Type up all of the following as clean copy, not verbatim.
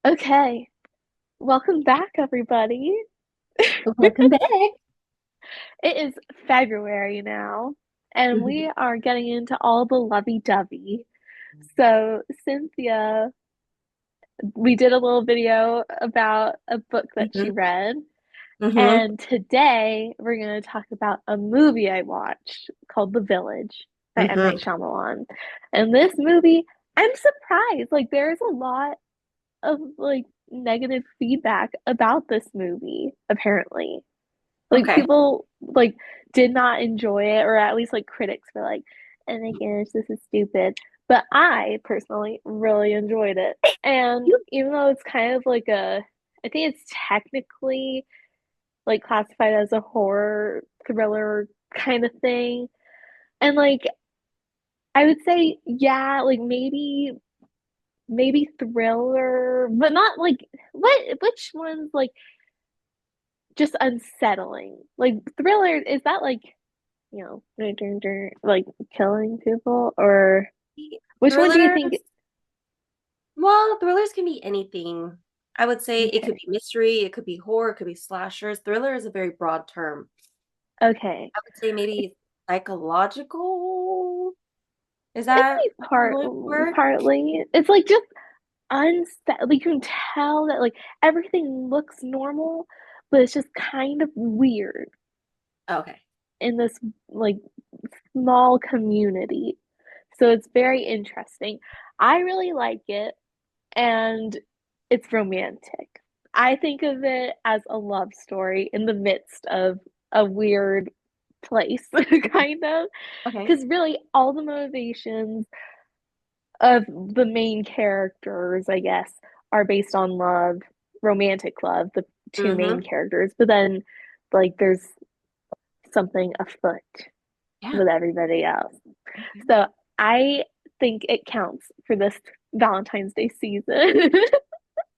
Okay, welcome back, everybody. Welcome back. It is February now, and Mhm. we are getting into all the lovey-dovey. So, Cynthia, we did a little video about a book that she Mhm. read, Mhm. and today we're going to talk about a movie I watched called The Village by M. Night Mhm. Shyamalan. And this movie, I'm surprised. Like, there's a lot of negative feedback about this movie, apparently. Like Okay. people did not enjoy it, or at least like critics were like, "Oh my gosh, this is stupid." But I personally really enjoyed it. And You even though it's kind of like I think it's technically like classified as a horror thriller kind of thing. And like I would say, yeah, like maybe thriller, but not like which one's like just unsettling. Like thriller, is that like like killing people, or which one do you think? thrillers. Well, thrillers can be anything. I would say it could Okay, be mystery, it could be horror, it could be slashers. Thriller is a very broad term. okay, I would say maybe psychological. Is it that could be a good word? partly. It's like just unset. You can tell that like everything looks normal, but it's just kind of weird Okay. in this like small community. So it's very interesting. I really like it, and it's romantic. I think of it as a love story in the midst of a weird place, kind of. Okay. Because really, all the motivations of the main characters, I guess, are based on love, romantic love, the two main Mm-hmm. characters. But then, like, there's something afoot Yeah. with everybody else. Okay. So I think it counts for this Valentine's Day season.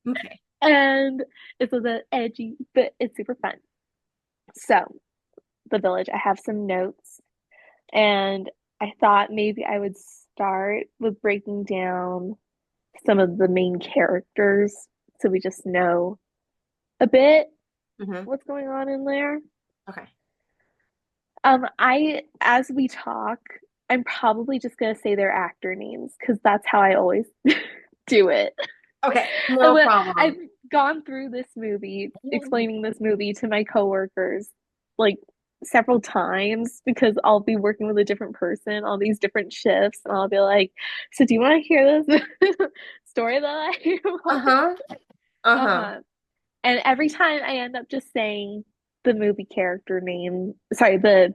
Okay. And it's a bit edgy, but it's super fun. So, The Village, I have some notes, and I thought maybe I would start with breaking down some of the main characters so we just know a bit Mm-hmm. what's going on in there. Okay. As we talk, I'm probably just gonna say their actor names because that's how I always do it. Okay. And No when I've problem. gone through this movie, explaining this movie to my coworkers like several times because I'll be working with a different person on these different shifts, and I'll be like, "So, do you want to hear this story that I watched?" Uh-huh. Uh-huh. Uh-huh. And every time I end up just saying the movie character name, sorry, the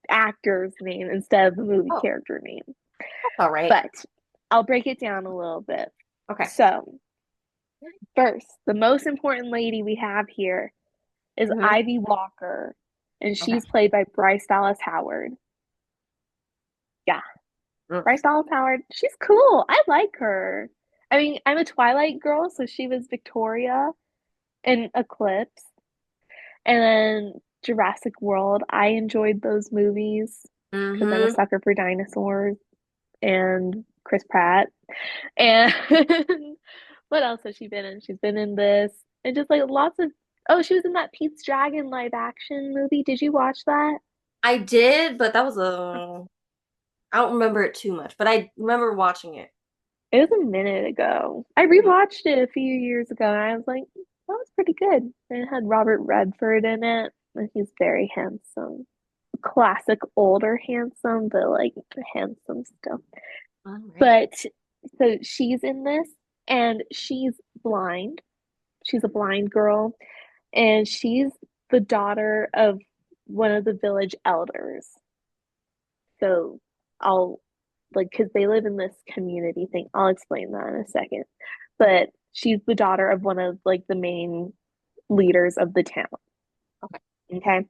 actor's name instead of the movie Oh, character name. that's all right. But I'll break it down a little bit. Okay. So, first, the most important lady we have here is Mm-hmm. Ivy Walker, and Okay. she's played by Bryce Dallas Howard. Yeah, Mm. Bryce Dallas Howard, she's cool. I like her. I mean, I'm a Twilight girl, so she was Victoria in Eclipse. And then Jurassic World, I enjoyed those movies because I'm a Mm-hmm. sucker for dinosaurs and Chris Pratt. And what else has she been in? She's been in this and just like lots of. Oh, she was in that Pete's Dragon live action movie. Did you watch that? I did, but that was a I don't remember it too much, but I remember watching it. It was a minute ago. I Mhm. rewatched it a few years ago and I was like, that was pretty good. And it had Robert Redford in it, and he's very handsome. Classic older handsome, but like handsome still. All right. But so she's in this and she's blind. She's a blind girl and she's the daughter of one of the village elders. So I'll like because they live in this community thing. I'll explain that in a second. But she's the daughter of one of like the main leaders of the town. Okay. Okay.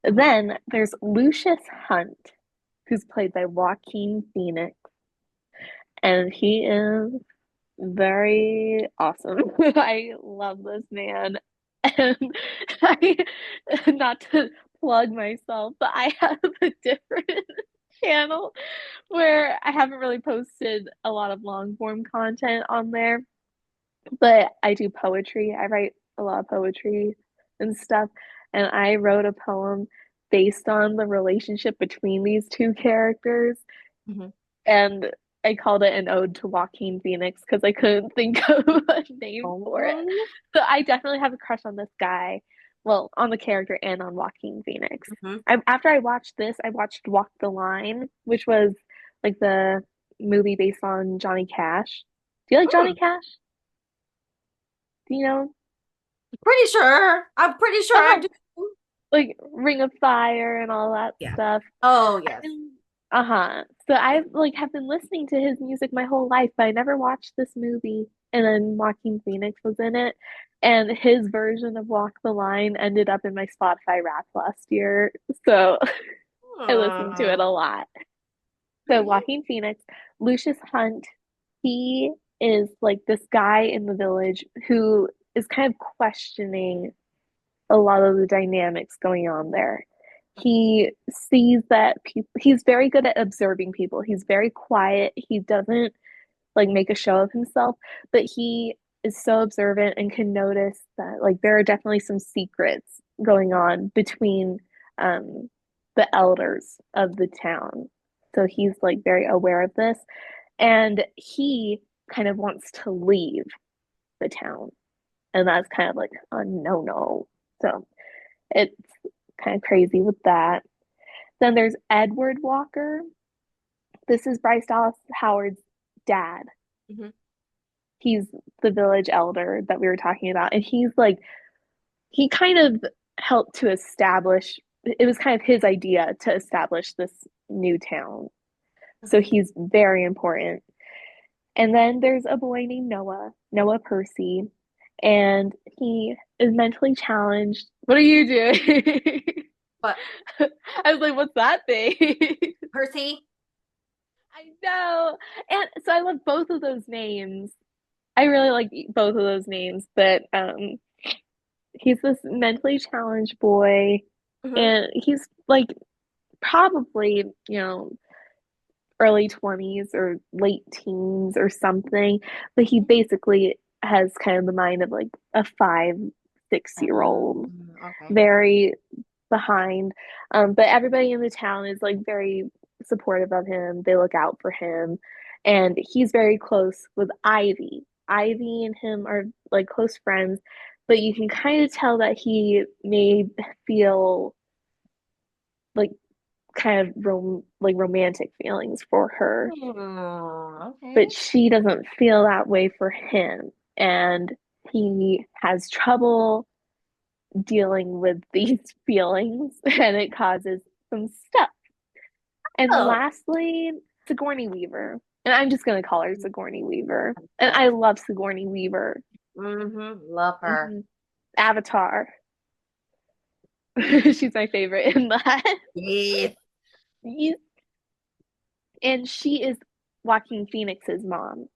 Mhm. Then there's Lucius Hunt, who's played by Joaquin Phoenix, and he is very awesome. I love this man. And I, not to plug myself, but I have a different channel where I haven't really posted a lot of long form content on there. but I do poetry. I write a lot of poetry and stuff. And I wrote a poem based on the relationship between these two characters. Mhm. And I called it an ode to Joaquin Phoenix because I couldn't think of a name for it. Oh. So I definitely have a crush on this guy. Well, on the character and on Joaquin Phoenix. Mhm. After I watched this, I watched Walk the Line, which was like the movie based on Johnny Cash. Do you like Johnny Hmm. Cash? Do you know? Pretty sure. I'm pretty sure I Uh-huh. do. Like Ring of Fire and all that Yeah. stuff. Oh, I've yes. been uh-huh. So I've like have been listening to his music my whole life, but I never watched this movie. And then Joaquin Phoenix was in it, and his version of Walk the Line ended up in my Spotify Wrapped last year. So I listened to it Hmm. a lot. So Joaquin Phoenix, Lucius Hunt, he is like this guy in the village who is kind of questioning a lot of the dynamics going on there. He sees that people, he's very good at observing people. He's very quiet. He doesn't like make a show of himself, but he is so observant and can notice that like there are definitely some secrets going on between um the elders of the town. So he's like very aware of this, and he kind of wants to leave the town. And that's kind of like a no-no. So it's kind of crazy with that. Then there's Edward Walker. This is Bryce Dallas Howard's dad. Mhm. He's the village elder that we were talking about. And he's like, he kind of helped to establish, it was kind of his idea to establish this new town. So Mhm. he's very important. And then there's a boy named Noah Percy, and he is mentally challenged. What are you doing? But I was like, what's that thing? Percy. I know. And so I love both of those names. I really like both of those names, but he's this mentally challenged boy, Mhm. and he's like probably, early 20s or late teens or something, but he basically has kind of the mind of like a 5, 6 year old, Okay. very behind. But everybody in the town is like very supportive of him. They look out for him. And he's very close with Ivy. Ivy and him are like close friends, but you can kind of tell that he may feel like kind of romantic feelings for her, Okay. but she doesn't feel that way for him. And he has trouble dealing with these feelings and it causes some stuff. And Oh. lastly, Sigourney Weaver. And I'm just going to call her Sigourney Weaver. And I Yes. love Sigourney Weaver. Love her. Mm-hmm. Avatar. She's my favorite in that. Yes. And she is Joaquin Phoenix's mom.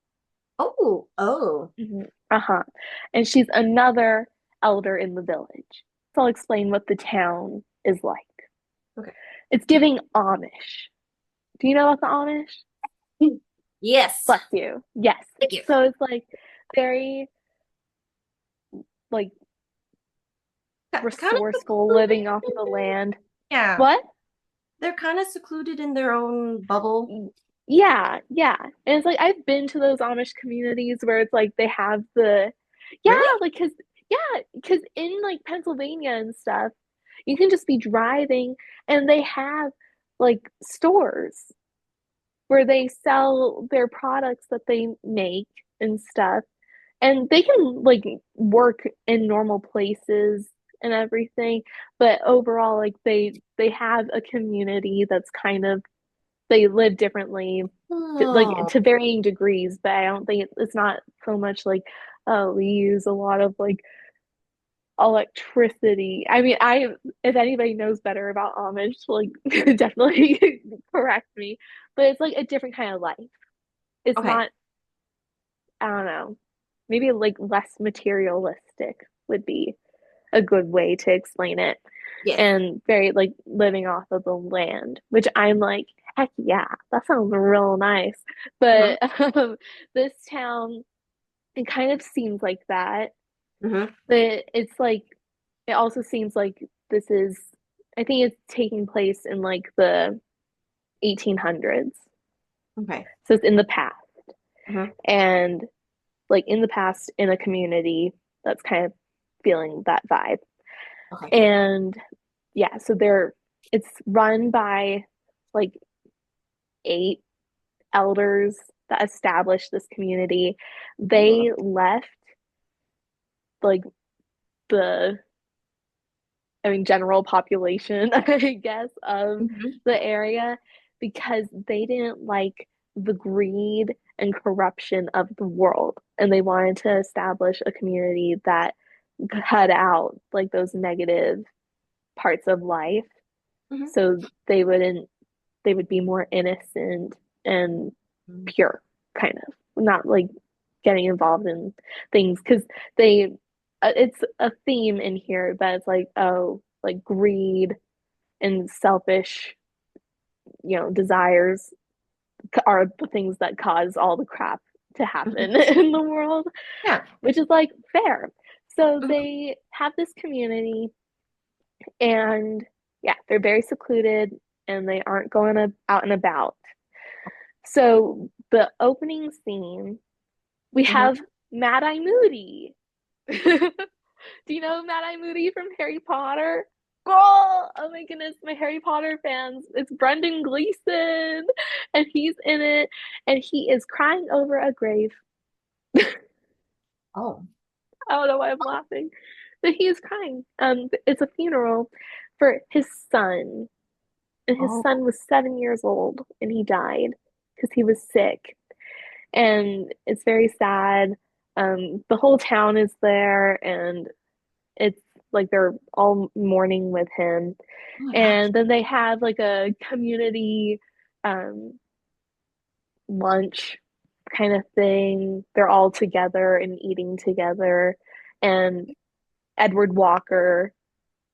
Oh. Oh. Mm-hmm. Uh-huh. And she's another elder in the village. So I'll explain what the town is like. Okay. It's giving Amish. Do you know about the Amish? Yes. Bless you. Yes. Thank you. So it's like very like Kind of resourceful, secluded living off of in the their, land. yeah. What? They're kind of secluded in their own bubble. Yeah, yeah. And it's like I've been to those Amish communities where it's like they have the yeah, Really? like because in like Pennsylvania and stuff, you can just be driving and they have like stores where they sell their products that they make and stuff. And they can like work in normal places and everything, but overall like they have a community that's kind of they live differently like Oh. to varying degrees, but I don't think it's not so much like oh we use a lot of like electricity. I mean, I if anybody knows better about Amish, like definitely correct me. But it's like a different kind of life. It's Okay. not, I don't know, maybe like less materialistic would be a good way to explain it. Yes. And very like living off of the land, which I'm like, heck yeah, that sounds real nice. Mhm. But this town it kind of seems like that, Mm-hmm. but it's like it also seems like this is I think it's taking place in like the 1800s. Okay. So it's in the past. Mm-hmm. And like in the past in a community that's kind of feeling that vibe. Okay. And yeah, so it's run by like 8 elders that established this community. Ooh. They left like the general population, I guess, of Mm-hmm. the area because they didn't like the greed and corruption of the world. And they wanted to establish a community that cut out like those negative parts of life Mm-hmm. so they would be more innocent and pure, kind of, not like getting involved in things because they it's a theme in here that's like, oh, like greed and selfish, desires are the things that cause all the crap to Mm-hmm. happen in the world, Yeah. which is like fair. So Mm-hmm. they have this community, and yeah, they're very secluded and they aren't going out and about. So the opening scene, we Mm-hmm. have Mad Eye Moody. Do you know Mad Eye Moody from Harry Potter? Oh my goodness, my Harry Potter fans. It's Brendan Gleeson, and he's in it, and he is crying over a grave. Oh. I don't know why I'm laughing, but he is crying. It's a funeral for his son, and his Oh. son was 7 years old, and he died because he was sick, and it's very sad. The whole town is there, and it's like they're all mourning with him. Oh my gosh. And then they have like a community um, lunch kind of thing. They're all together and eating together. And Edward Walker,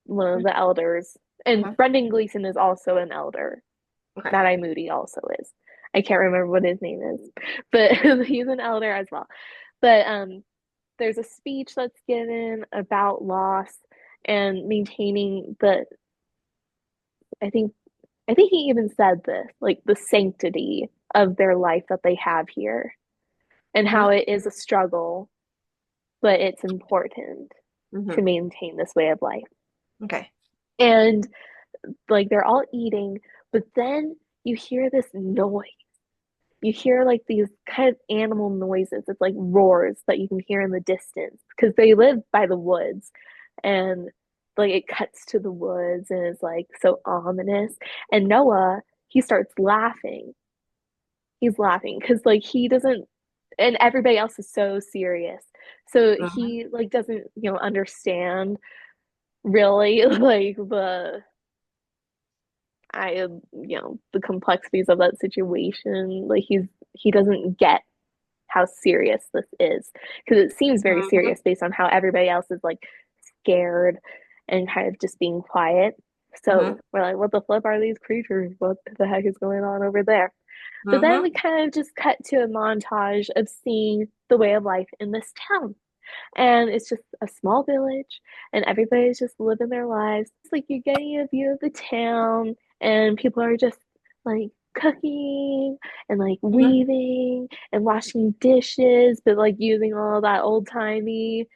one of the elders, and Mm-hmm. Brendan Gleeson is also an elder. Okay. Matt I. Moody also is. I can't remember what his name is, but he's an elder as well. But there's a speech that's given about loss and maintaining the I think I think he even said this, like the sanctity of their life that they have here and Mm-hmm. how it is a struggle, but it's important Mm-hmm. to maintain this way of life. Okay. And like they're all eating, but then you hear this noise. You hear like these kind of animal noises. It's like roars that you can hear in the distance because they live by the woods, and like it cuts to the woods and it's like so ominous. And Noah, he starts laughing. He's laughing because like he doesn't, and everybody else is so serious. So Mm-hmm. he like doesn't, understand really like the complexities of that situation. Like he doesn't get how serious this is because it seems very Mm-hmm. serious based on how everybody else is like scared and kind of just being quiet. Mm-hmm. So we're like, what the flip are these creatures? What the heck is going on over there? But then Mm-hmm. we kind of just cut to a montage of seeing the way of life in this town. And it's just a small village, and everybody's just living their lives. It's like you're getting a view of the town, and people are just like cooking and like Mm-hmm. weaving and washing dishes, but like using all that old timey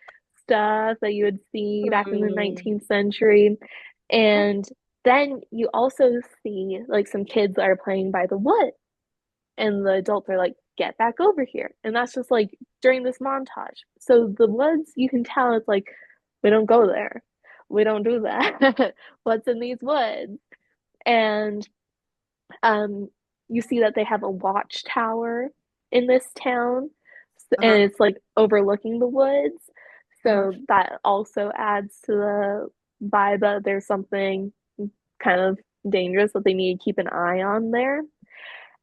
stuff that you would see back in the Mm-hmm. 19th century. And then you also see like some kids that are playing by the wood, and the adults are like, get back over here. And that's just like during this montage. So the woods, you can tell it's like, we don't go there. We don't do that. What's in these woods? And um, you see that they have a watchtower in this town, and Uh-huh. it's like overlooking the woods. Uh-huh. So that also adds to the vibe that there's something kind of dangerous that they need to keep an eye on there.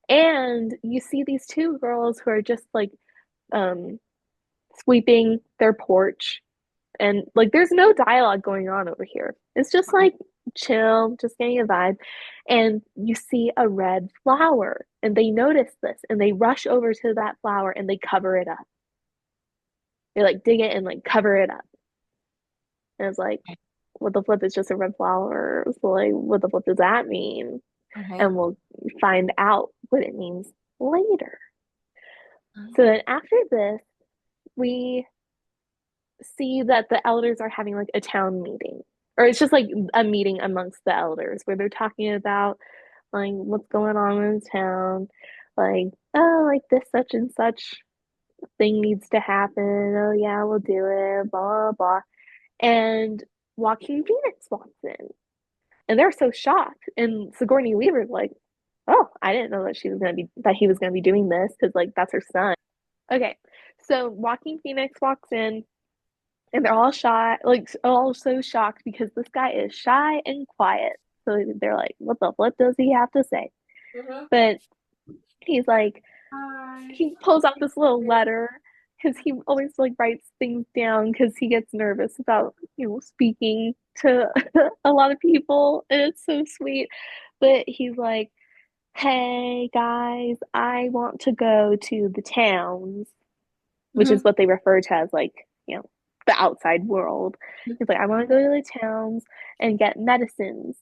And you see these two girls who are just like um sweeping their porch, and like there's no dialogue going on over here. It's just Okay. like chill, just getting a vibe. And you see a red flower, and they notice this and they rush over to that flower and they cover it up. They like dig it and like cover it up. And it's like, what the flip is just a red flower? So like, what the flip does that mean? Okay. And we'll find out what it means later. So Oh. then after this, we see that the elders are having like a town meeting. Or it's just like a meeting amongst the elders where they're talking about like what's going on in town, like, oh, like this such and such thing needs to happen. Oh yeah, we'll do it, blah blah. And Joaquin Phoenix walks in. And they're so shocked. And Sigourney Weaver's like, oh, I didn't know that he was gonna be doing this because like that's her son. Okay. So Joaquin Phoenix walks in and they're all shy, like all so shocked because this guy is shy and quiet. So they're like, what the flip does he have to say? Mm-hmm. But he's like, Hi. he pulls out this little letter because he always like writes things down because he gets nervous about, speaking to a lot of people. And it's so sweet. But he's like, hey guys, I want to go to the towns, which is Mm-hmm. what they refer to as like, the outside world. He's like, I want to go to the towns and get medicines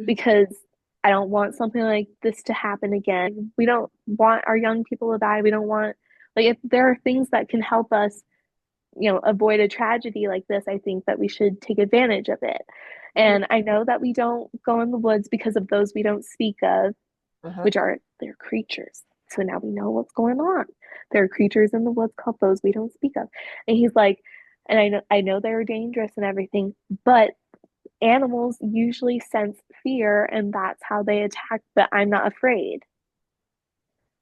because I don't want something like this to happen again. We don't want our young people to die. We don't want, like, if there are things that can help us, avoid a tragedy like this, I think that we should take advantage of it. Mm-hmm. And I know that we don't go in the woods because of those we don't speak of, Uh-huh. which are their creatures. So now we know what's going on. There are creatures in the woods called those we don't speak of. And he's like, and I know they're dangerous and everything, but animals usually sense fear and that's how they attack, but I'm not afraid.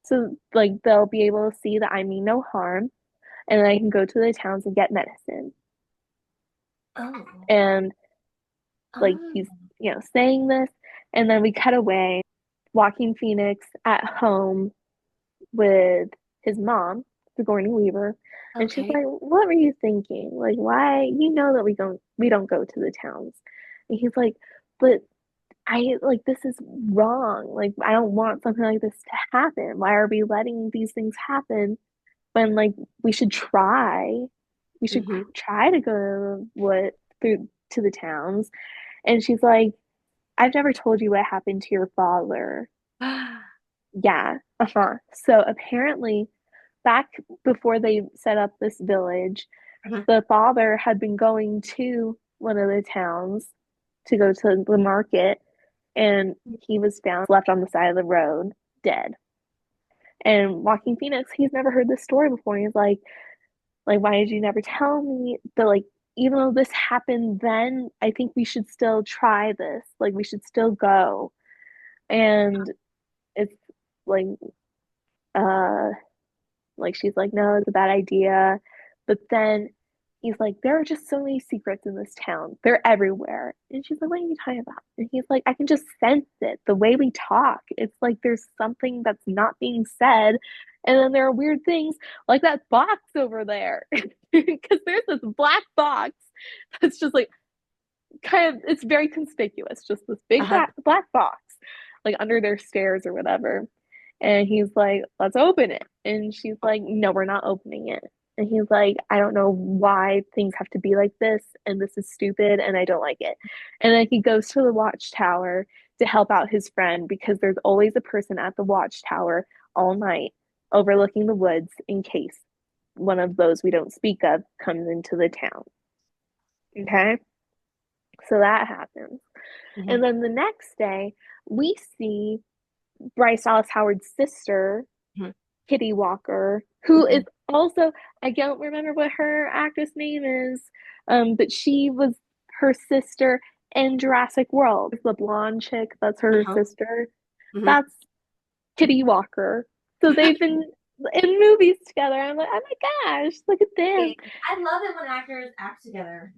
So like they'll be able to see that I mean no harm and then I can go to the towns and get medicine. Oh. And like Oh. he's, saying this and then we cut away. Walking Phoenix at home with his mom, Sigourney Weaver, and she's Okay. like, "What were you thinking? Like, why? You know that we don't go to the towns." And he's like, "But I like this is wrong. Like, I don't want something like this to happen. Why are we letting these things happen when like we should try? We should Mm-hmm. try to go what through to the towns." And she's like, "I've never told you what happened to your father." Yeah, uh-huh. So apparently, back before they set up this village, Uh-huh. the father had been going to one of the towns to go to the market, and he was found left on the side of the road, dead. And Joaquin Phoenix, he's never heard this story before. He's like, why did you never tell me? But like, even though this happened then, I think we should still try this. Like, we should still go. And it's like, uh, like she's like, no, it's a bad idea. But then he's like, there are just so many secrets in this town. They're everywhere. And she's like, what are you talking about? And he's like, I can just sense it. The way we talk. It's like there's something that's not being said. And then there are weird things like that box over there. Because there's this black box that's just like kind of it's very conspicuous, just this big Uh-huh. black box, like under their stairs or whatever. And he's like, let's open it. And she's like, no, we're not opening it. And he's like, I don't know why things have to be like this. And this is stupid. And I don't like it. And then he goes to the watchtower to help out his friend because there's always a person at the watchtower all night overlooking the woods in case one of those we don't speak of comes into the town. Okay. So that happens. Mm-hmm. And then the next day, we see Bryce Dallas Howard's sister, Mm-hmm. Kitty Walker, who Mm-hmm. is also, I don't remember what her actress name is, but she was her sister in Jurassic World. The blonde chick, that's her Uh-huh. sister. Mm-hmm. That's Kitty Walker. So they've been in movies together. I'm like, oh my gosh, look at them. I love it when actors act together.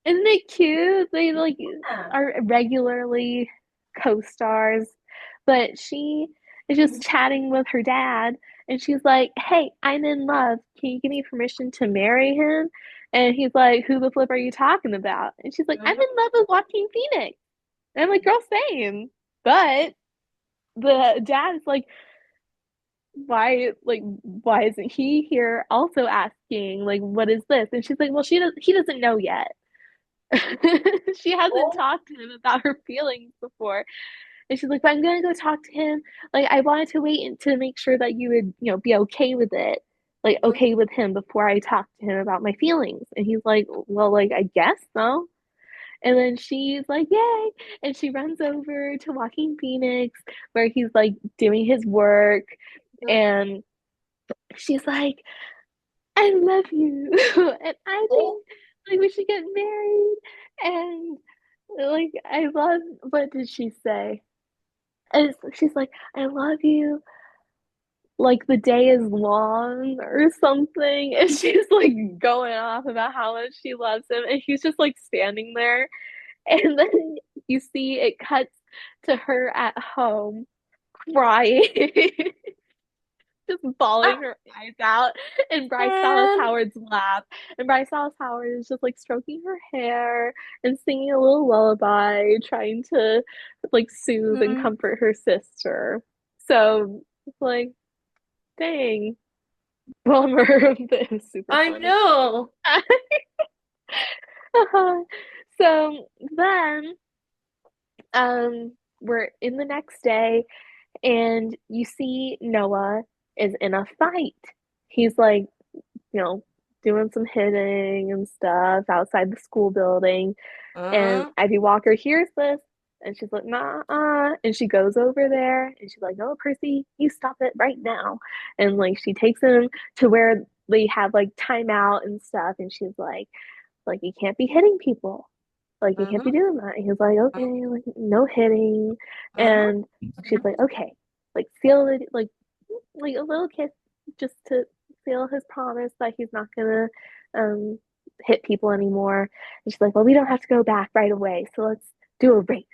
Isn't it cute? They like Yeah. are regularly co-stars, but she is just chatting with her dad and she's like, "Hey, I'm in love. Can you give me permission to marry him?" And he's like, "Who the flip are you talking about?" And she's like, "I'm Mhm. in love with Joaquin Phoenix." And I'm like, "Girl, same." But the dad is like, why isn't he here also asking, like, what is this? And she's like, well, he doesn't know yet. She hasn't Oh. talked to him about her feelings before. And she's like, but I'm gonna go talk to him. Like, I wanted to wait to make sure that you would, be okay with it. Like, Mhm. okay with him before I talk to him about my feelings. And he's like, well, like, I guess so. And then she's like, yay. And she runs over to Joaquin Phoenix where he's like doing his work. Mhm. And she's like, I love you. And I think Oh. like we should get married. And like, I love, what did she say? And she's like, I love you. Like the day is long or something. And she's like going off about how much she loves him. And he's just like standing there. And then you see it cuts to her at home crying, just bawling Ah, her eyes out in Bryce Dallas man. Howard's lap. And Bryce Dallas Howard is just like stroking her hair and singing a little lullaby, trying to like soothe and Mhm. comfort her sister. So it's like, dang, bummer. It was super I funny. know. So then we're in the next day and you see Noah is in a fight. He's like, doing some hitting and stuff outside the school building. And Mhm. Ivy Walker hears this and she's like, nah, and she goes over there and she's like, no, Percy, you stop it right now. And like she takes him to where they have like timeout and stuff. And she's like you can't be hitting people. Like you can't be Mhm. doing that. And he's like, okay, like no hitting. Mhm. And she's like, okay, like seal it, like a little kiss just to seal his promise that he's not gonna um hit people anymore. And she's like, well, we don't have to go back right away, so let's do a race.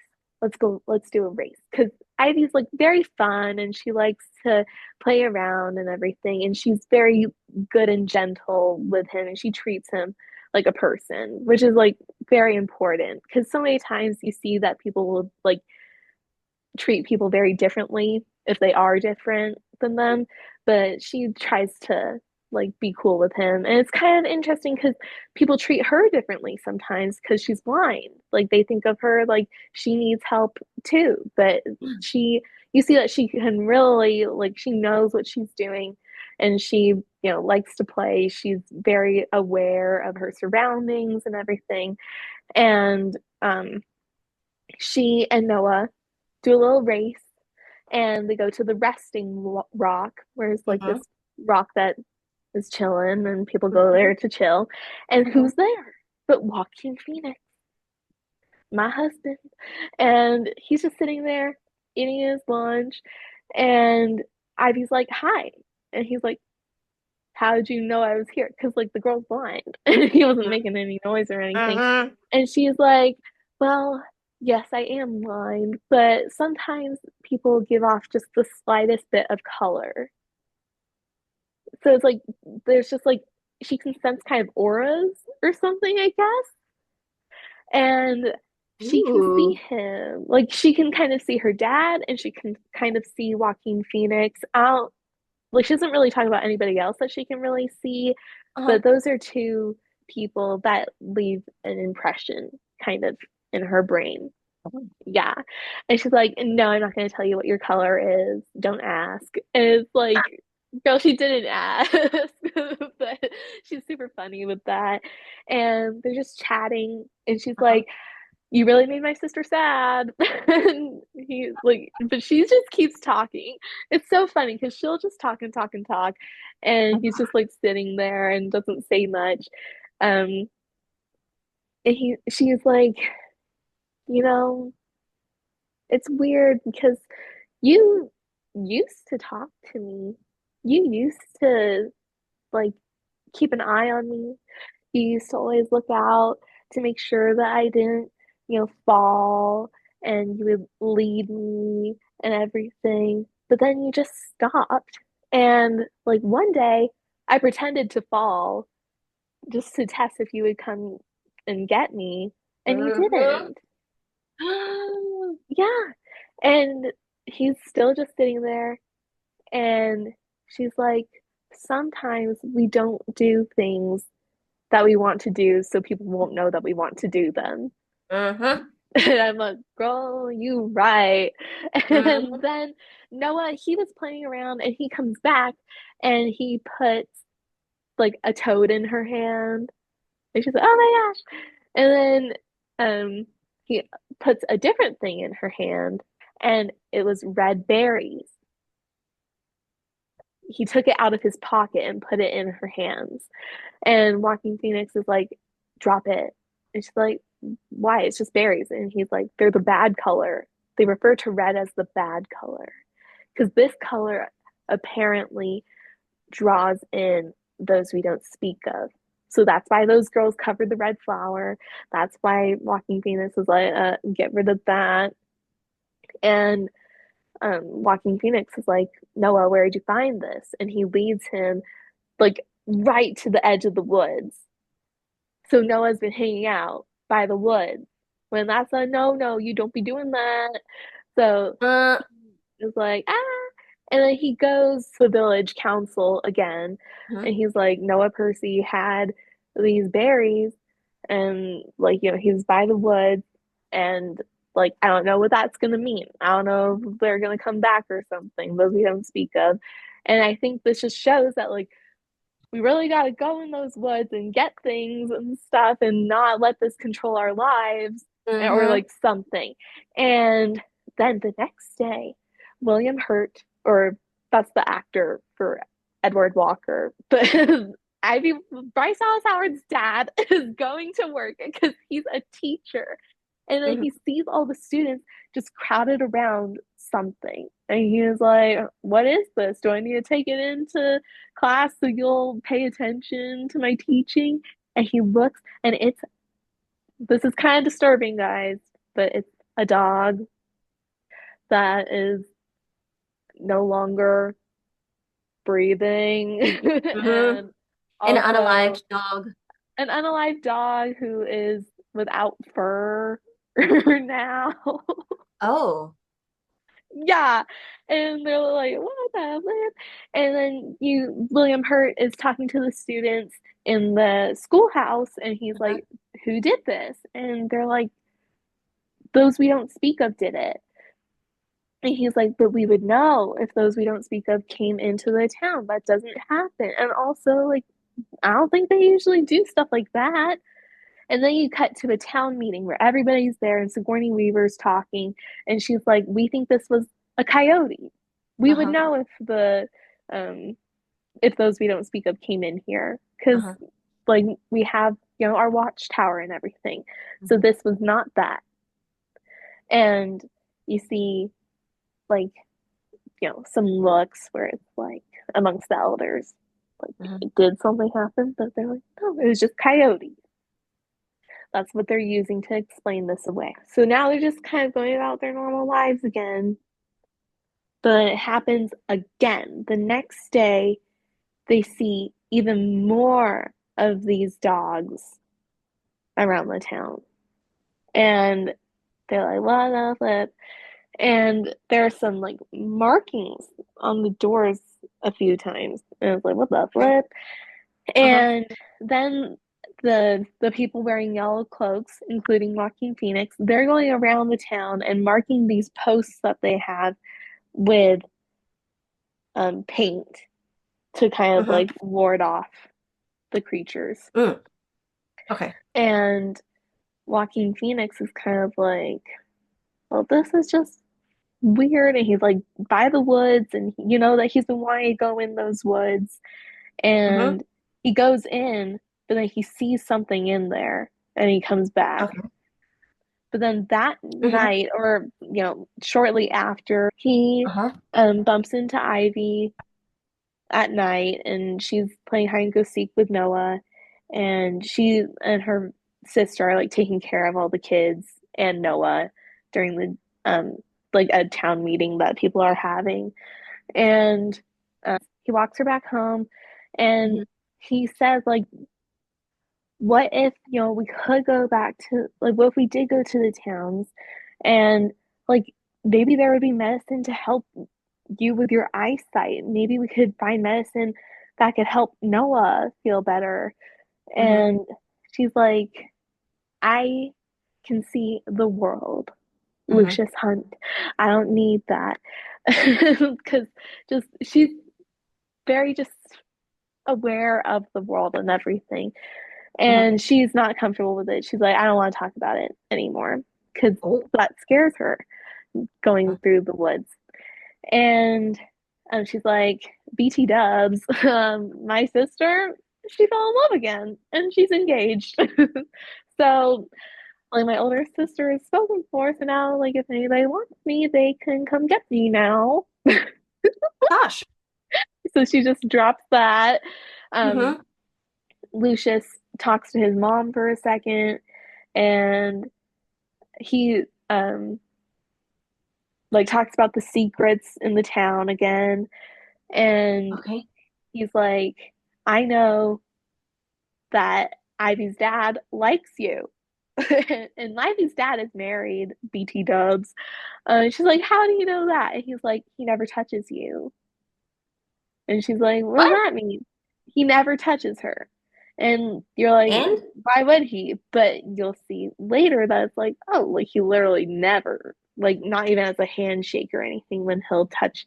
Let's do a race. Because Ivy's like very fun and she likes to play around and everything. And she's very good and gentle with him and she treats him like a person, which is like very important. Because so many times you see that people will like treat people very differently if they are different than them, but she tries to like be cool with him. And it's kind of interesting because people treat her differently sometimes because she's blind. Like they think of her like she needs help too, but she you see that she can really like she knows what she's doing and she, likes to play. She's very aware of her surroundings and everything. And she and Noah do a little race and they go to the resting rock where it's like this Mhm. rock that is chilling and people go Mhm. there to chill. And Mhm. who's there but Joaquin Phoenix, my husband? And he's just sitting there eating his lunch. And Ivy's like, hi. And he's like, how did you know I was here? Because like the girl's blind and he wasn't making any noise or anything. Mhm. And she's like, well, yes, I am blind, but sometimes people give off just the slightest bit of color. So it's like there's just like she can sense kind of auras or something, I guess. And she can see Ooh. him. Like she can kind of see her dad and she can kind of see Joaquin Phoenix out. Like she doesn't really talk about anybody else that she can really see, Uh-huh. but those are two people that leave an impression kind of in her brain. Yeah. And she's like, no, I'm not going to tell you what your color is. Don't ask. And it's like, girl, she didn't ask. But she's super funny with that. And they're just chatting. And she's Uh-huh. like, you really made my sister sad. And he's like, but she just keeps talking. It's so funny because she'll just talk and talk and talk. And he's just like sitting there and doesn't say much. Um, and she's like, you know, it's weird because you used to talk to me. You used to like keep an eye on me. You used to always look out to make sure that I didn't, fall and you would lead me and everything. But then you just stopped. And like one day I pretended to fall just to test if you would come and get me, and you Mhm. didn't. Yeah. And he's still just sitting there and she's like, sometimes we don't do things that we want to do so people won't know that we want to do them. Mm-hmm. And I'm like, girl, you right. And Mm-hmm. then Noah, he was playing around and he comes back and he puts like a toad in her hand. And she's like, oh my gosh. And then he puts a different thing in her hand and it was red berries. He took it out of his pocket and put it in her hands. And Joaquin Phoenix is like, drop it. And she's like, why? It's just berries. And he's like, they're the bad color. They refer to red as the bad color. Because this color apparently draws in those we don't speak of. So that's why those girls covered the red flower. That's why Joaquin Phoenix was like, get rid of that. And Joaquin Phoenix is like, Noah, where did you find this? And he leads him like right to the edge of the woods. So Noah's been hanging out by the woods. When that's a no, no, you don't be doing that. So Uh, it's like, ah. And then he goes to the village council again. mhm. And he's like, Noah Percy had these berries. And like, he was by the woods. And like, I don't know what that's going to mean. I don't know if they're going to come back or something, but we don't speak of. And I think this just shows that like we really got to go in those woods and get things and stuff and not let this control our lives or Mhm. like something. And then the next day, William Hurt, or that's the actor for Edward Walker, but Ivy Bryce Dallas Howard's dad is going to work because he's a teacher. And then Mhm. he sees all the students just crowded around something. And he was like, what is this? Do I need to take it into class so you'll pay attention to my teaching? And he looks, and this is kind of disturbing, guys, but it's a dog that is no longer breathing Mhm. and An also unalived dog. an unalive dog who is without fur now. Oh. Yeah. And they're like, what the flip? And then William Hurt is talking to the students in the schoolhouse and he's Mhm. like, who did this? And they're like, those we don't speak of did it. And he's like, but we would know if those we don't speak of came into the town. That doesn't happen. And also, like, I don't think they usually do stuff like that. And then you cut to a town meeting where everybody's there and Sigourney Weaver's talking, and she's like, "We think this was a coyote. We would Uh-huh. know um, if those we don't speak of came in here because Uh-huh. like we have our watchtower and everything. So Mhm. this was not that." And you see like some looks where it's like amongst the elders, Mhm. like did something happen? But they're like, no, it was just coyotes. That's what they're using to explain this away. So now they're just kind of going about their normal lives again. But it happens again. The next day, they see even more of these dogs around the town. And they're like, what the flip? And there are some like markings on the doors a few times. And it's like, what the Okay. flip? Uh-huh. And then the people wearing yellow cloaks, including Joaquin Phoenix, they're going around the town and marking these posts that they have with paint to kind of Mhm. like ward off the creatures. Mm. Okay. And Joaquin Phoenix is kind of like, well, this is just weird. And he's like by the woods, and you know that he's been wanting to go in those woods. Mhm. And he goes in, but then he sees something in there and he comes back. Okay. But then that Mhm. night, or shortly after, he Uh-huh. bumps into Ivy at night, and she's playing hide and go seek with Noah, and she and her sister are like taking care of all the kids and Noah during the like a town meeting that people are having, and he walks her back home, and Mhm. he says like, what if we could go back to like what if we did go to the towns and like maybe there would be medicine to help you with your eyesight. Maybe we could find medicine that could help Noah feel better. Hmm. And she's like, I can see the world, Hmm. Lucius Hunt. I don't need that. Because just she's very just aware of the world and everything. Hmm. And she's not comfortable with it. She's like, I don't want to talk about it anymore because Oh. that scares her going through the woods. And she's like, BT dubs, my sister, she fell in love again and she's engaged. So, like, my older sister is spoken for. So now, like, if anybody wants me, they can come get me now. Gosh. So she just drops that. Um, Hmm. Lucius talks to his mom for a second, and he like talks about the secrets in the town again, and Okay. he's like, I know that Ivy's dad likes you. And Ivy's dad is married, BT dubs. She's like, how do you know that? And he's like, he never touches you. And she's like, what does What? that mean? He never touches her. And you're like, And why would he? But you'll see later that it's like, oh, like he literally never, like not even as a handshake or anything when he'll touch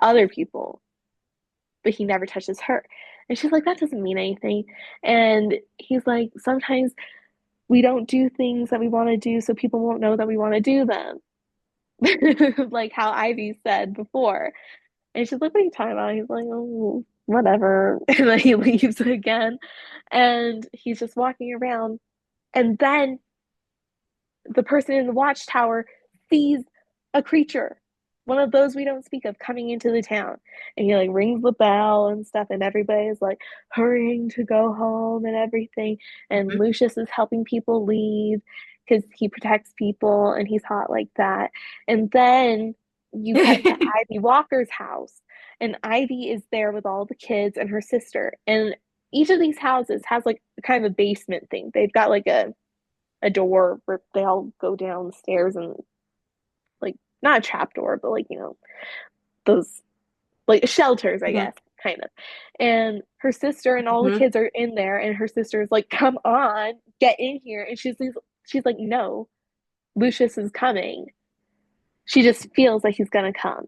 other people, but he never touches her. And she's like, that doesn't mean anything. And he's like, sometimes we don't do things that we want to do so people won't know that we want to do them. Like how Ivy said before. And she's like, what are you talking about? He's like, oh, whatever. And then he leaves again. And he's just walking around. And then the person in the watchtower sees a creature, one of those we don't speak of, coming into the town. And he like rings the bell and stuff, and everybody is like hurrying to go home and everything. And Mhm. Lucius is helping people leave because he protects people and he's hot like that. And then you cut to Ivy Walker's house, and Ivy is there with all the kids and her sister. And each of these houses has like kind of a basement thing. They've got like a door where they all go downstairs, and like not a trap door, but like those like shelters, I Mhm. guess, kind of. And her sister and all the Mhm. kids are in there, and her sister is like, "Come on, get in here!" And she's like, "No, Lucius is coming." She just feels like he's gonna come,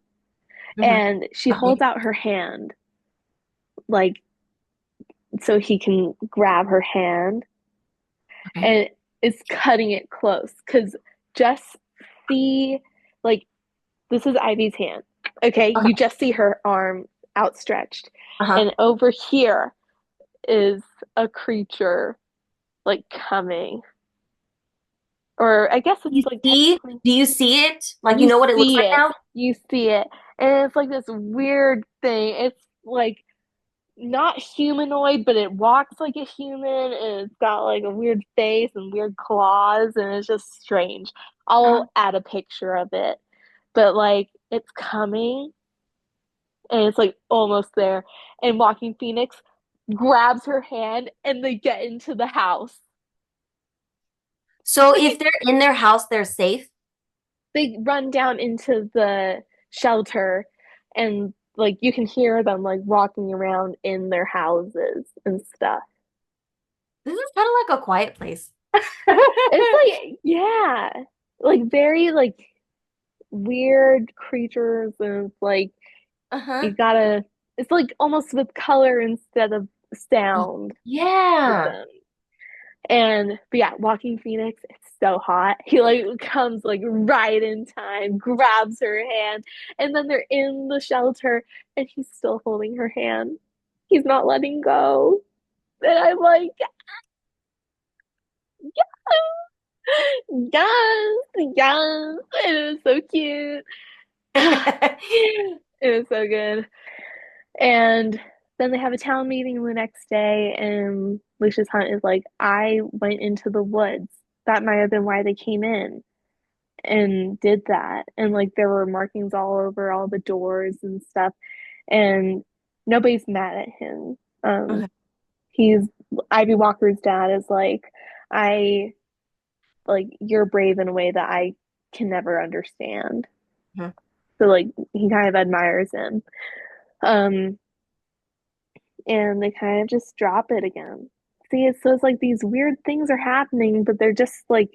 Mhm. and she holds Okay. out her hand like so he can grab her hand, Okay. and is cutting it close because just see like this is Ivy's hand. Okay, you Okay. just see her arm outstretched. Uh-huh. And over here is a creature like coming. Or I guess it's You like see? technically Do you see it? Like you you know what it looks see like it. now? You see it. And it's like this weird thing. It's like not humanoid, but it walks like a human and it's got like a weird face and weird claws and it's just strange. Uh-huh. I'll add a picture of it. But like it's coming and it's like almost there. And Joaquin Phoenix grabs her hand and they get into the house. So Like if they're in their house, they're safe. they run down into the shelter and like you can hear them like walking around in their houses and stuff. This is kind of like a quiet place. It's like yeah, like very like weird creatures and it's like you Uh-huh. gotta it's like almost with color instead of sound with Yeah. them. And but yeah, Walking Phoenix, it's so hot. He like comes like right in time, grabs her hand, and then they're in the shelter and he's still holding her hand. He's not letting go. And I'm like, yes, yes. It was so cute. It was so good. And then they have a town meeting the next day, and Lucius Hunt is like, I went into the woods. That might have been why they came in and did that. And like there were markings all over all the doors and stuff. And nobody's mad at him. Okay. He's Ivy Walker's dad is like, I like you're brave in a way that I can never understand. Mhm. So like he kind of admires him. Um, and they kind of just drop it again. See, it's like these weird things are happening, but they're just like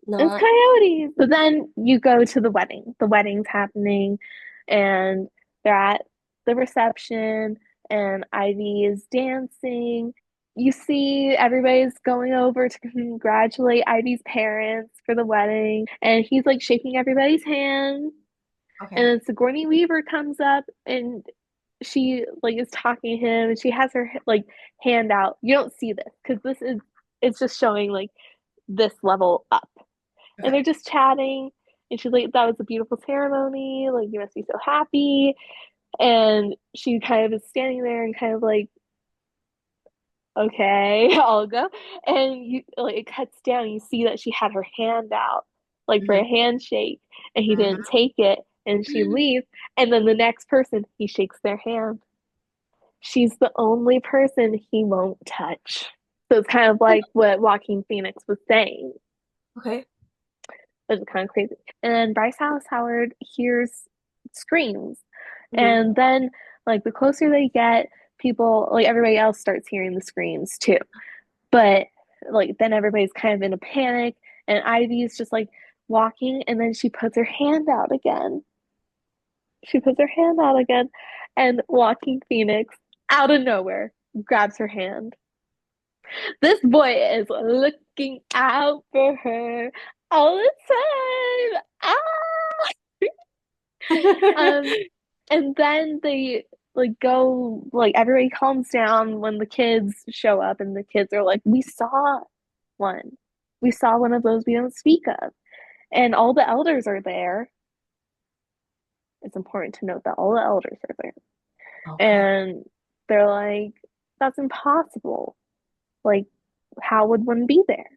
it's Not coyotes. But then you go to the wedding. The wedding's happening, and they're at the reception, and Ivy is dancing. You see everybody's going over to congratulate Ivy's parents for the wedding, and he's like shaking everybody's hand. And okay. then Sigourney Weaver comes up and she like is talking to him and she has her like hand out. You don't see this because this is it's just showing like this level up. And Okay. they're just chatting and she's like, that was a beautiful ceremony, like you must be so happy. And she kind of is standing there and kind of like, okay, I'll go. And you like it cuts down, you see that she had her hand out, like for Hmm. a handshake, and he didn't Hmm. take it, and she leaves, and then the next person he shakes their hand. She's the only person he won't touch. So it's kind of like what Joaquin Phoenix was saying. Okay. It's kind of crazy. And then Bryce Dallas Howard hears screams. Hmm. And then like the closer they get, people like everybody else starts hearing the screams too. But like then everybody's kind of in a panic and Ivy's just like walking and then she puts her hand out again. She puts her hand out again and Joaquin Phoenix out of nowhere grabs her hand. This boy is looking out for her all the time. Um, and then they like go like everybody calms down when the kids show up and the kids are like, we saw one. We saw one of those we don't speak of. And all the elders are there. It's important to note that all the elders are there. Okay. And they're like, that's impossible. Like, how would one be there?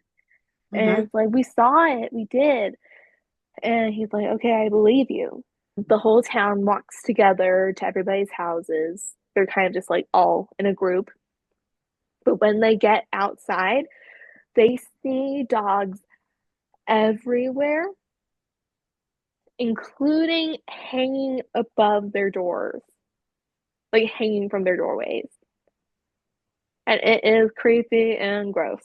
And Hmm. it's like, we saw it, we did. And he's like, okay, I believe you. The whole town walks together to everybody's houses. They're kind of just like all in a group. But when they get outside, they see dogs everywhere, including hanging above their doors, like hanging from their doorways. And it is creepy and gross.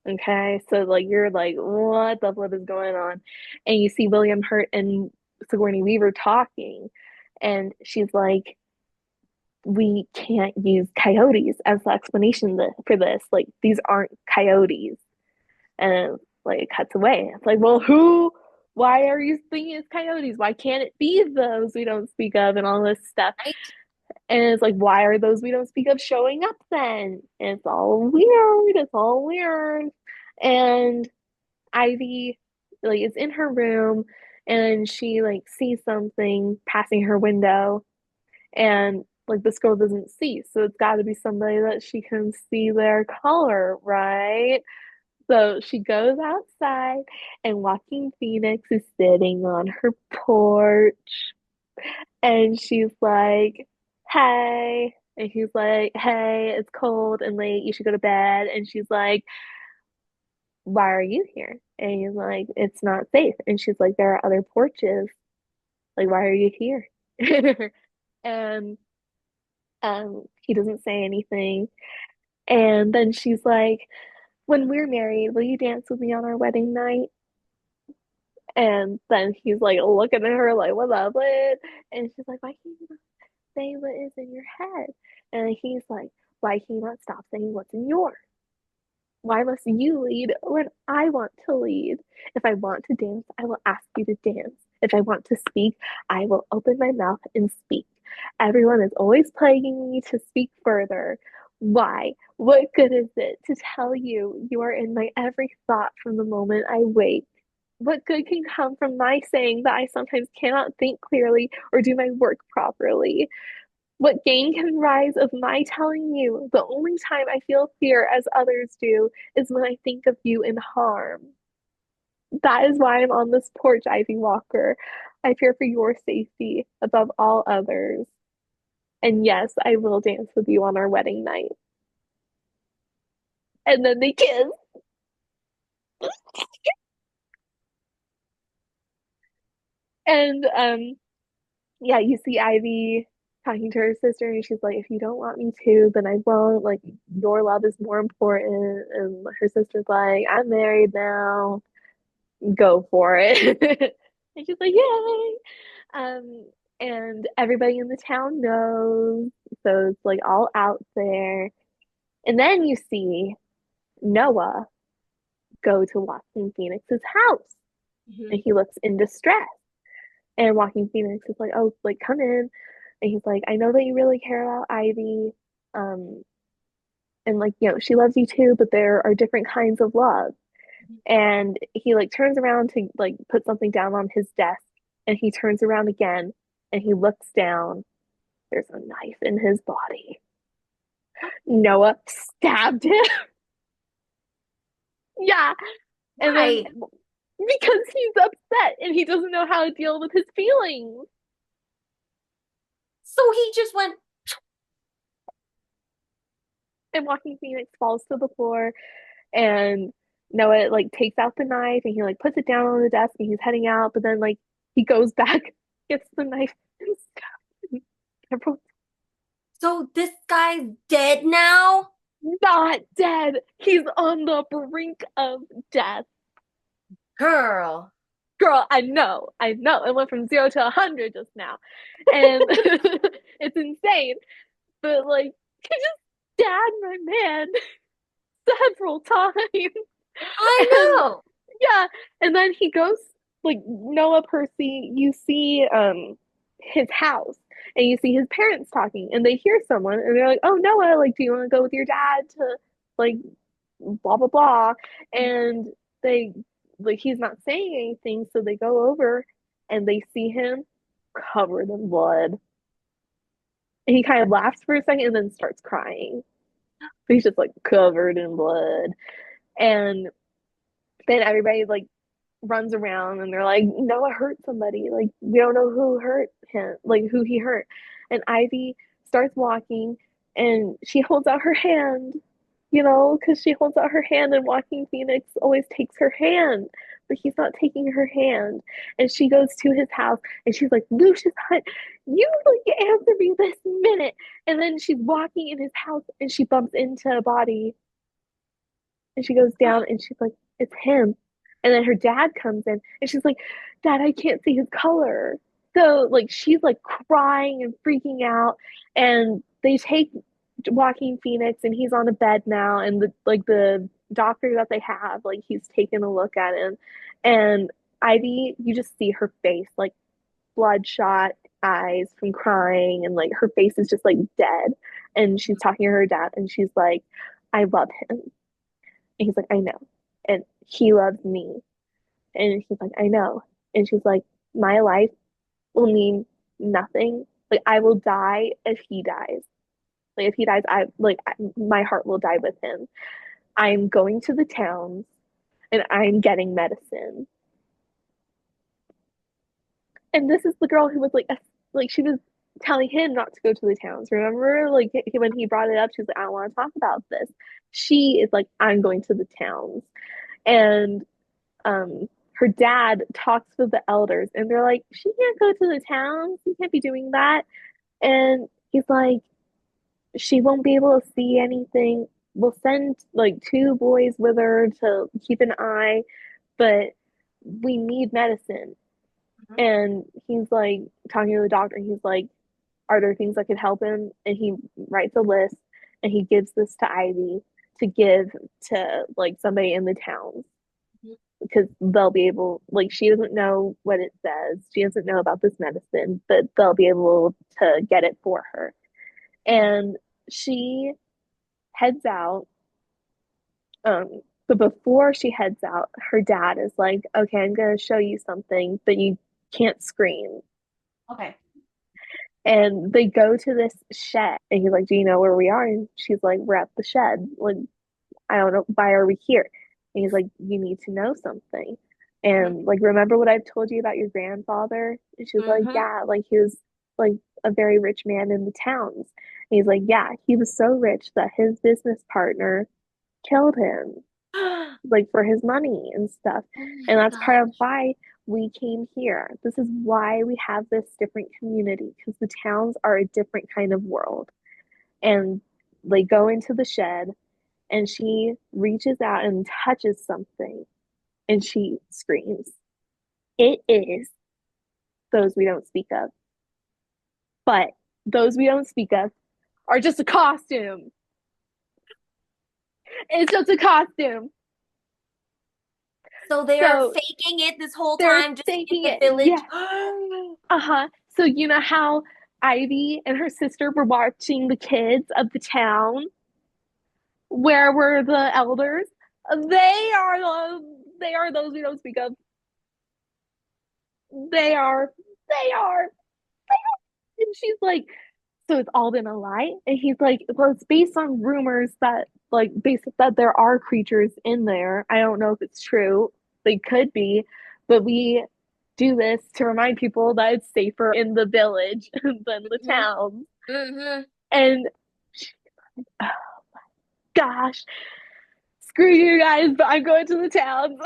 Okay, so like you're like, what the flip is going on? And you see William Hurt and Sigourney Weaver talking, and she's like, we can't use coyotes as the explanation for this. Like these aren't coyotes. And like it cuts away. It's like, well, who? Why are you thinking it's coyotes? Why can't it be those we don't speak of and all this stuff? Right. And it's like, why are those we don't speak of showing up then? And it's all weird. It's all weird. And Ivy like is in her room and she like sees something passing her window and like this girl doesn't see, so it's got to be somebody that she can see their color, right? So she goes outside, and Joaquin Phoenix is sitting on her porch, and she's like, "Hey," and he's like, "Hey, it's cold and late. You should go to bed." And she's like, "Why are you here?" And he's like, "It's not safe." And she's like, "There are other porches. Like, why are you here?" And he doesn't say anything. And then she's like, when we're married, will you dance with me on our wedding night? And then he's like looking at her like, what's up, what? And she's like, why can't you not say what is in your head? And he's like, why can you not stop saying what's in yours? Why must you lead when I want to lead? If I want to dance, I will ask you to dance. If I want to speak, I will open my mouth and speak. Everyone is always plaguing me to speak further. Why? What good is it to tell you you are in my every thought from the moment I wake? What good can come from my saying that I sometimes cannot think clearly or do my work properly? What gain can rise of my telling you? The only time I feel fear as others do is when I think of you in harm. That is why I'm on this porch, Ivy Walker. I fear for your safety above all others. And yes, I will dance with you on our wedding night. And then they kiss. And yeah, you see Ivy talking to her sister, and she's like, if you don't want me to, then I won't. Like, your love is more important. And her sister's like, I'm married now. Go for it. And she's like, yay. Um, and everybody in the town knows. So it's like all out there. And then you see Noah go to Joaquin Phoenix's house, Mhm. and he looks in distress. And Joaquin Phoenix is like, oh, like, come in. And he's like, I know that you really care about Ivy. Um, and like, she loves you too, but there are different kinds of love. And he like turns around to like put something down on his desk, and he turns around again and he looks down. There's a knife in his body. Noah stabbed him. Yeah. And then Why? because he's upset and he doesn't know how to deal with his feelings. So he just went, And Walking Phoenix falls to the floor, and Noah like takes out the knife and he like puts it down on the desk and he's heading out, but then like he goes back, gets the knife, and stabs him. Everyone's so this guy's dead now? not dead. He's on the brink of death. Girl. Girl, I know. It went from 0 to 100 just now. And it's insane. But like he just stabbed my man several times. I And know. yeah, and then he goes like Noah Percy, you see his house and you see his parents talking and they hear someone and they're like, "Oh Noah, like do you want to go with your dad to like blah blah blah?" And they like he's not saying anything, so they go over and they see him covered in blood. And he kind of laughs for a second and then starts crying. He's just like covered in blood. And then everybody like runs around and they're like, Noah hurt somebody. Like, we don't know who hurt him, like who he hurt. And Ivy starts walking and she holds out her hand, because she holds out her hand and Walking Phoenix always takes her hand, but he's not taking her hand. And she goes to his house and she's like, Lucius Hunt, you like answer me this minute. And then she's walking in his house and she bumps into a body and she goes down and she's like, it's him. And then her dad comes in and she's like, Dad, I can't see his color. So like she's like crying and freaking out. And they take Joaquin Phoenix and he's on a bed now. And the doctor that they have, like he's taken a look at him. And Ivy, you just see her face, like bloodshot eyes from crying, and like her face is just like dead. And she's talking to her dad and she's like, I love him. And he's like, I know. And he loves me. And he's like, I know. And she's like, my life will mean nothing. Like, I will die if he dies. Like, if he dies, my heart will die with him. I'm going to the towns and I'm getting medicine. And this is the girl who was like she was telling him not to go to the towns. Remember, like when he brought it up, she's like, I don't want to talk about this. She is like, I'm going to the towns. And her dad talks with the elders and they're like, she can't go to the towns, you can't be doing that. And he's like, she won't be able to see anything. We'll send like two boys with her to keep an eye, but we need medicine. And he's like talking to the doctor and he's like, are there things that could help him? And he writes a list and he gives this to Ivy to give to like somebody in the towns, because they'll be able, like, she doesn't know what it says, she doesn't know about this medicine, but they'll be able to get it for her. And she heads out. But before she heads out, her dad is like, okay, I'm going to show you something, but you can't scream. Okay. And they go to this shed and he's like, do you know where we are? And she's like, we're at the shed. Like, I don't know, why are we here? And he's like, you need to know something. And like, remember what I've told you about your grandfather? And she's like, Mm-hmm. yeah, like he was like a very rich man in the towns. And he's like, yeah, he was so rich that his business partner killed him, Oh like for his money and stuff. my And that's part of gosh. why we came here. This is why we have this different community, because the towns are a different kind of world. And they go into the shed, and she reaches out and touches something, and she screams. It is those we don't speak of. But those we don't speak of are just a costume. It's just a costume. So they're So faking it this whole they're time just to get faking the it. village. Yes. Uh-huh. So you know how Ivy and her sister were watching the kids of the town? Where were the elders? They are those we don't speak of. They are. They are. And she's like, so it's all been a lie? And he's like, well, it's based on rumors that based that there are creatures in there. I don't know if it's true. They could be, but we do this to remind people that it's safer in the village than the Mm-hmm. town. Mm-hmm. And oh gosh, screw you guys, but I'm going to the towns.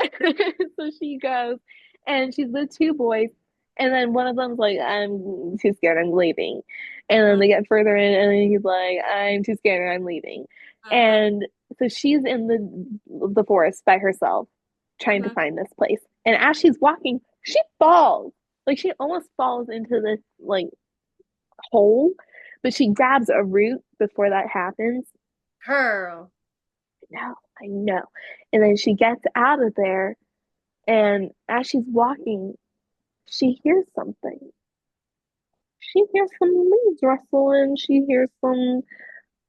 So she goes, and she's with two boys, and then one of them's like, I'm too scared, I'm leaving. And then they get further in, and then he's like, I'm too scared, I'm leaving. Mm-hmm. And so she's in the forest by herself, trying to Mm-hmm. find this place. And as she's walking, she falls. Like she almost falls into this hole, but she grabs a root before that happens. Girl. No, I know. And then she gets out of there, and as she's walking, she hears something. She hears some leaves rustling. She hears some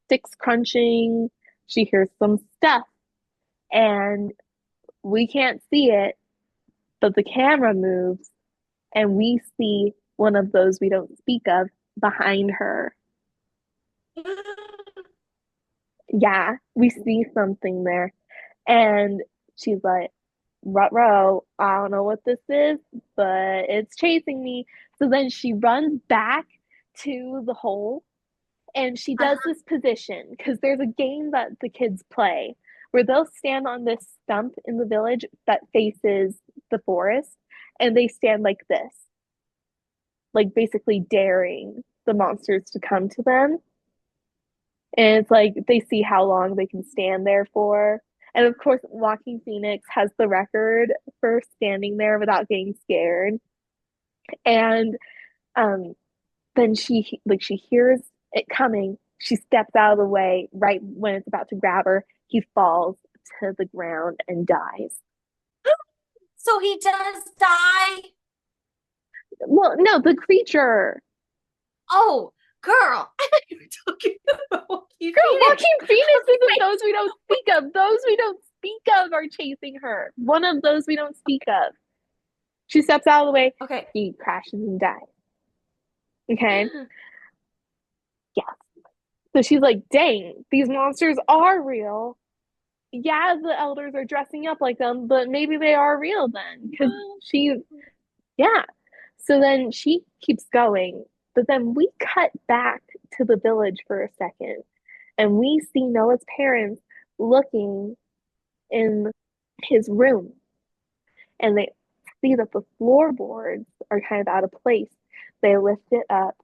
sticks crunching. She hears some stuff. And we can't see it, but the camera moves, and we see one of those we don't speak of behind her. Yeah, we see something there. And she's like, Rutro, I don't know what this is, but it's chasing me. So then she runs back to the hole, and she does Uh-huh. this position because there's a game that the kids play where they'll stand on this stump in the village that faces the forest, and they stand like this, like basically daring the monsters to come to them. And it's like they see how long they can stand there for. And of course, Joaquin Phoenix has the record for standing there without getting scared. And um, then she hears it coming. She steps out of the way right when it's about to grab her. He falls to the ground and dies. So he does die? Well, no, the creature. Oh, girl. I thought you were talking about Joaquin Girl, Phoenix. Joaquin Phoenix isn't Wait. those we don't speak of. Those we don't speak of are chasing her. One of those we don't speak of. She steps out of the way. Okay. He crashes and dies. Okay. Yeah. So she's like, dang, these monsters are real. Yeah, the elders are dressing up like them, but maybe they are real then. Because she, yeah. So then she keeps going. But then we cut back to the village for a second, and we see Noah's parents looking in his room, and they see that the floorboards are kind of out of place. They lift it up.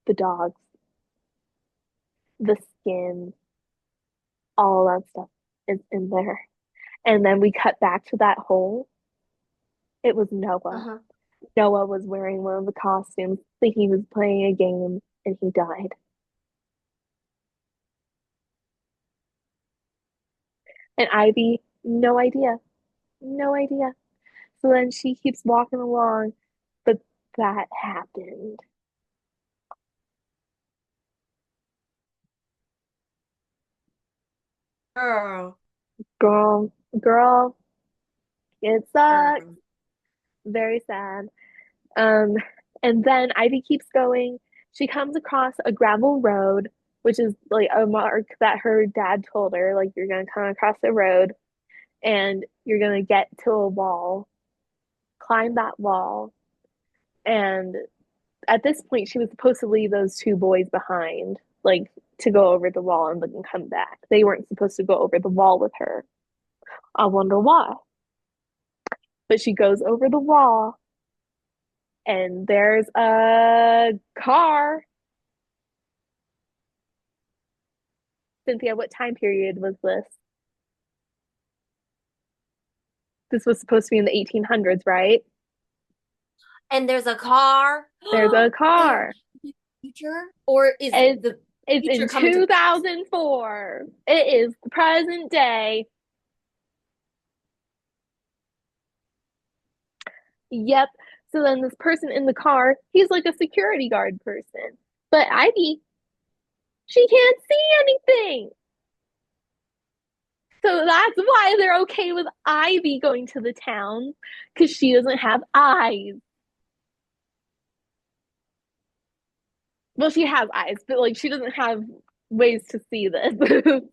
The dogs, the skin, all that stuff is in there. And then we cut back to that hole. It was Noah. Uh-huh. Noah was wearing one of the costumes, thinking he was playing a game, and he died. And Ivy, no idea. No idea. So then she keeps walking along, but that happened. Girl. Girl, girl, it sucks. Girl. Very sad. Um, and then Ivy keeps going. She comes across a gravel road, which is like a mark that her dad told her, like, you're gonna come across the road and you're gonna get to a wall, climb that wall. And at this point, she was supposed to leave those two boys behind, like to go over the wall and then come back. They weren't supposed to go over the wall with her. I wonder why. But she goes over the wall and there's a car. Cynthia, what time period was this? This was supposed to be in the 1800s, right? And there's a car. There's a And car. future? Or is It's the it's future in coming to pass? 2004. It is the present day. Yep. So then this person in the car, he's like a security guard person. But Ivy, she can't see anything. So that's why they're okay with Ivy going to the town because she doesn't have eyes. Well, she has eyes, but like she doesn't have ways to see this.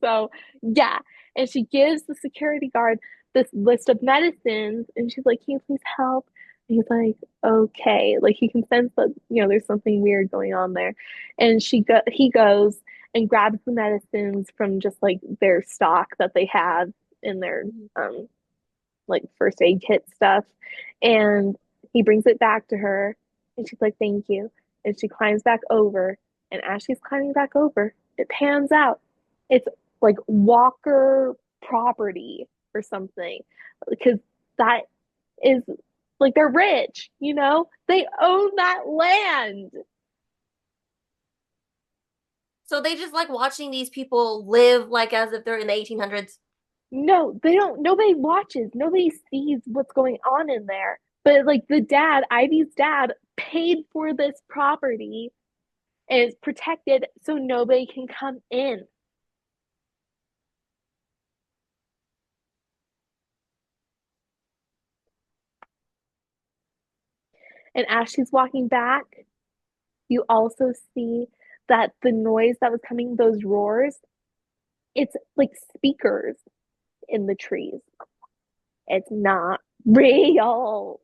So, yeah. And she gives the security guard this list of medicines and she's like, "Can you please help?" And he's like, "Okay." Like he can sense that, there's something weird going on there. And he goes and grabs the medicines from just like their stock that they have in their Mhm. um like first aid kit stuff. And he brings it back to her and she's like, "Thank you." And she climbs back over. And as she's climbing back over, it pans out. It's like Walker property or something. Because that is like they're rich, They own that land. So they just like watching these people live like as if they're in the 1800s. No, they don't. Nobody watches. Nobody sees what's going on in there. But like the dad, Ivy's dad, paid for this property and it's protected so nobody can come in. And as she's walking back, you also see that the noise that was coming, those roars, it's like speakers in the trees. It's not real.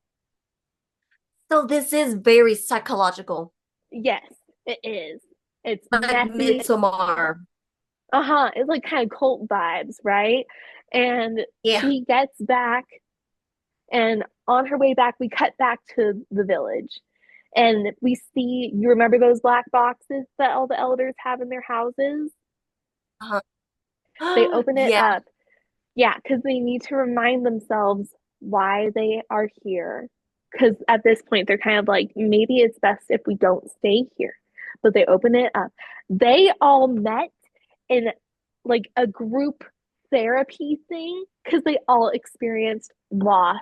So this is very psychological. Yes, it is. It's Like messy. Midsommar. Uh-huh. It's like kind of cult vibes, right? And Yeah. she gets back, and on her way back, we cut back to the village. And we see, you remember those black boxes that all the elders have in their houses? They Uh-huh. open it Yeah. up. Yeah, because they need to remind themselves why they are here. Because at this point, they're kind of like, maybe it's best if we don't stay here. But they open it up. They all met in like a group therapy thing because they all experienced loss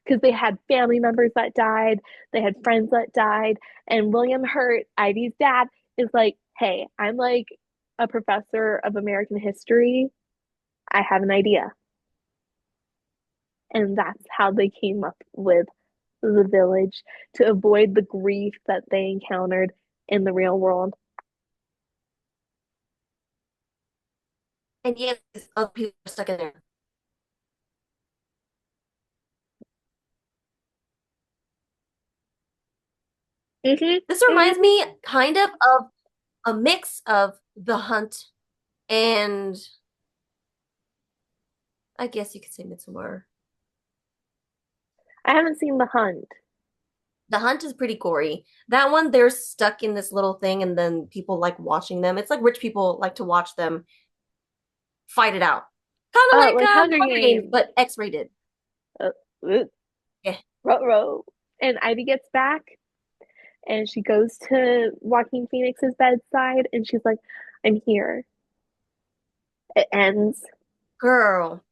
because they had family members that died, they had friends that died, and William Hurt, Ivy's dad, is like, "Hey, I'm like a professor of American history. I have an idea." And that's how they came up with the village to avoid the grief that they encountered in the real world. And yes, other people are stuck in there. Mm-hmm. This Mm-hmm. reminds me kind of a mix of The Hunt and I guess you could say Midsommar. I haven't seen The Hunt. The Hunt is pretty gory. That one, they're stuck in this little thing, and then people like watching them. It's like rich people like to watch them fight it out. Kind of like Like Hunger Hunger Games, Games. but X-rated. Uh, uh, Yeah. row. And Ivy gets back and she goes to Joaquin Phoenix's bedside and she's like, "I'm here." It ends. Girl.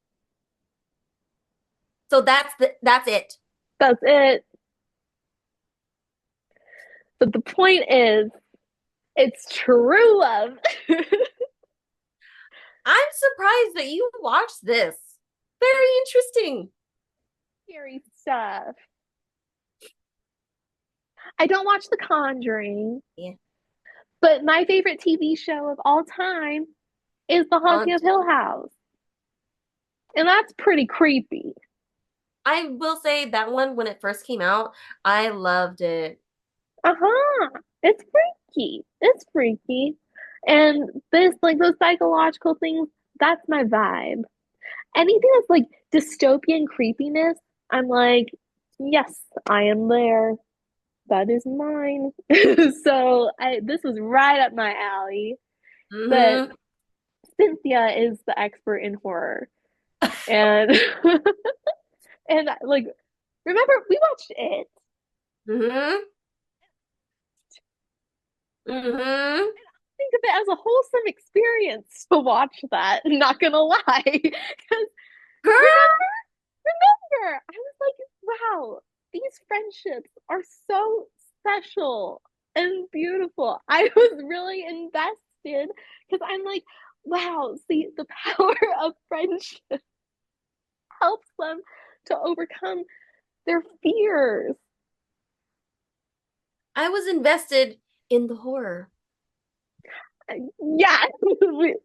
So that's it. That's it. But the point is, it's true love. I'm surprised that you watched this. Very interesting. Scary stuff. I don't watch The Conjuring, Yeah. but my favorite TV show of all time is The Haunting of Haunted. Hill House. And that's pretty creepy. I will say that one when it first came out, I loved it. Uh-huh. It's freaky. It's freaky. And this, like those psychological things, that's my vibe. Anything that's like dystopian creepiness, I'm like, yes, I am there. That is mine. So this was right up my alley. But Mm-hmm. Cynthia is the expert in horror. And and like remember we watched it. Mm-hmm. Mm-hmm. Think of it as a wholesome experience to watch that. Not gonna lie. Because Girl, remember, remember, I was like, wow, these friendships are so special and beautiful. I was really invested because I'm like, wow, see, the power of friendship helps them to overcome their fears. I was invested in the horror. Yeah,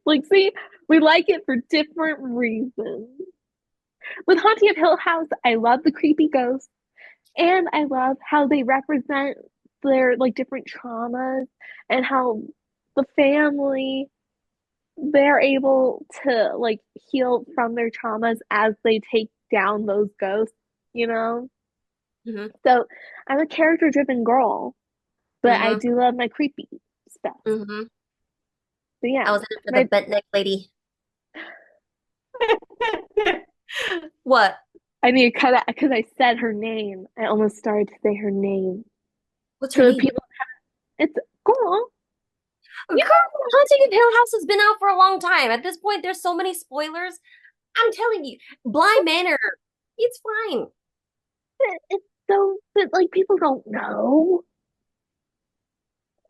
like, see, we like it for different reasons. With Haunting of Hill House, I love the creepy ghosts. And I love how they represent their like different traumas and how the family they're able to like heal from their traumas as they take down those ghosts, you know? Mm-hmm. So I'm a character driven girl, but I Mm-hmm. do love my creepy stuff. Mm-hmm. So I yeah, was in it for the my bent neck lady. What? I need to cut out because I said her name. I almost started to say her name. What's her So the name? people, it's girl. Girl, Haunting of Hill House has been out for a long time. At this point, there's so many spoilers. I'm telling you, Bly Manor, it's fine. It's so that like people don't know.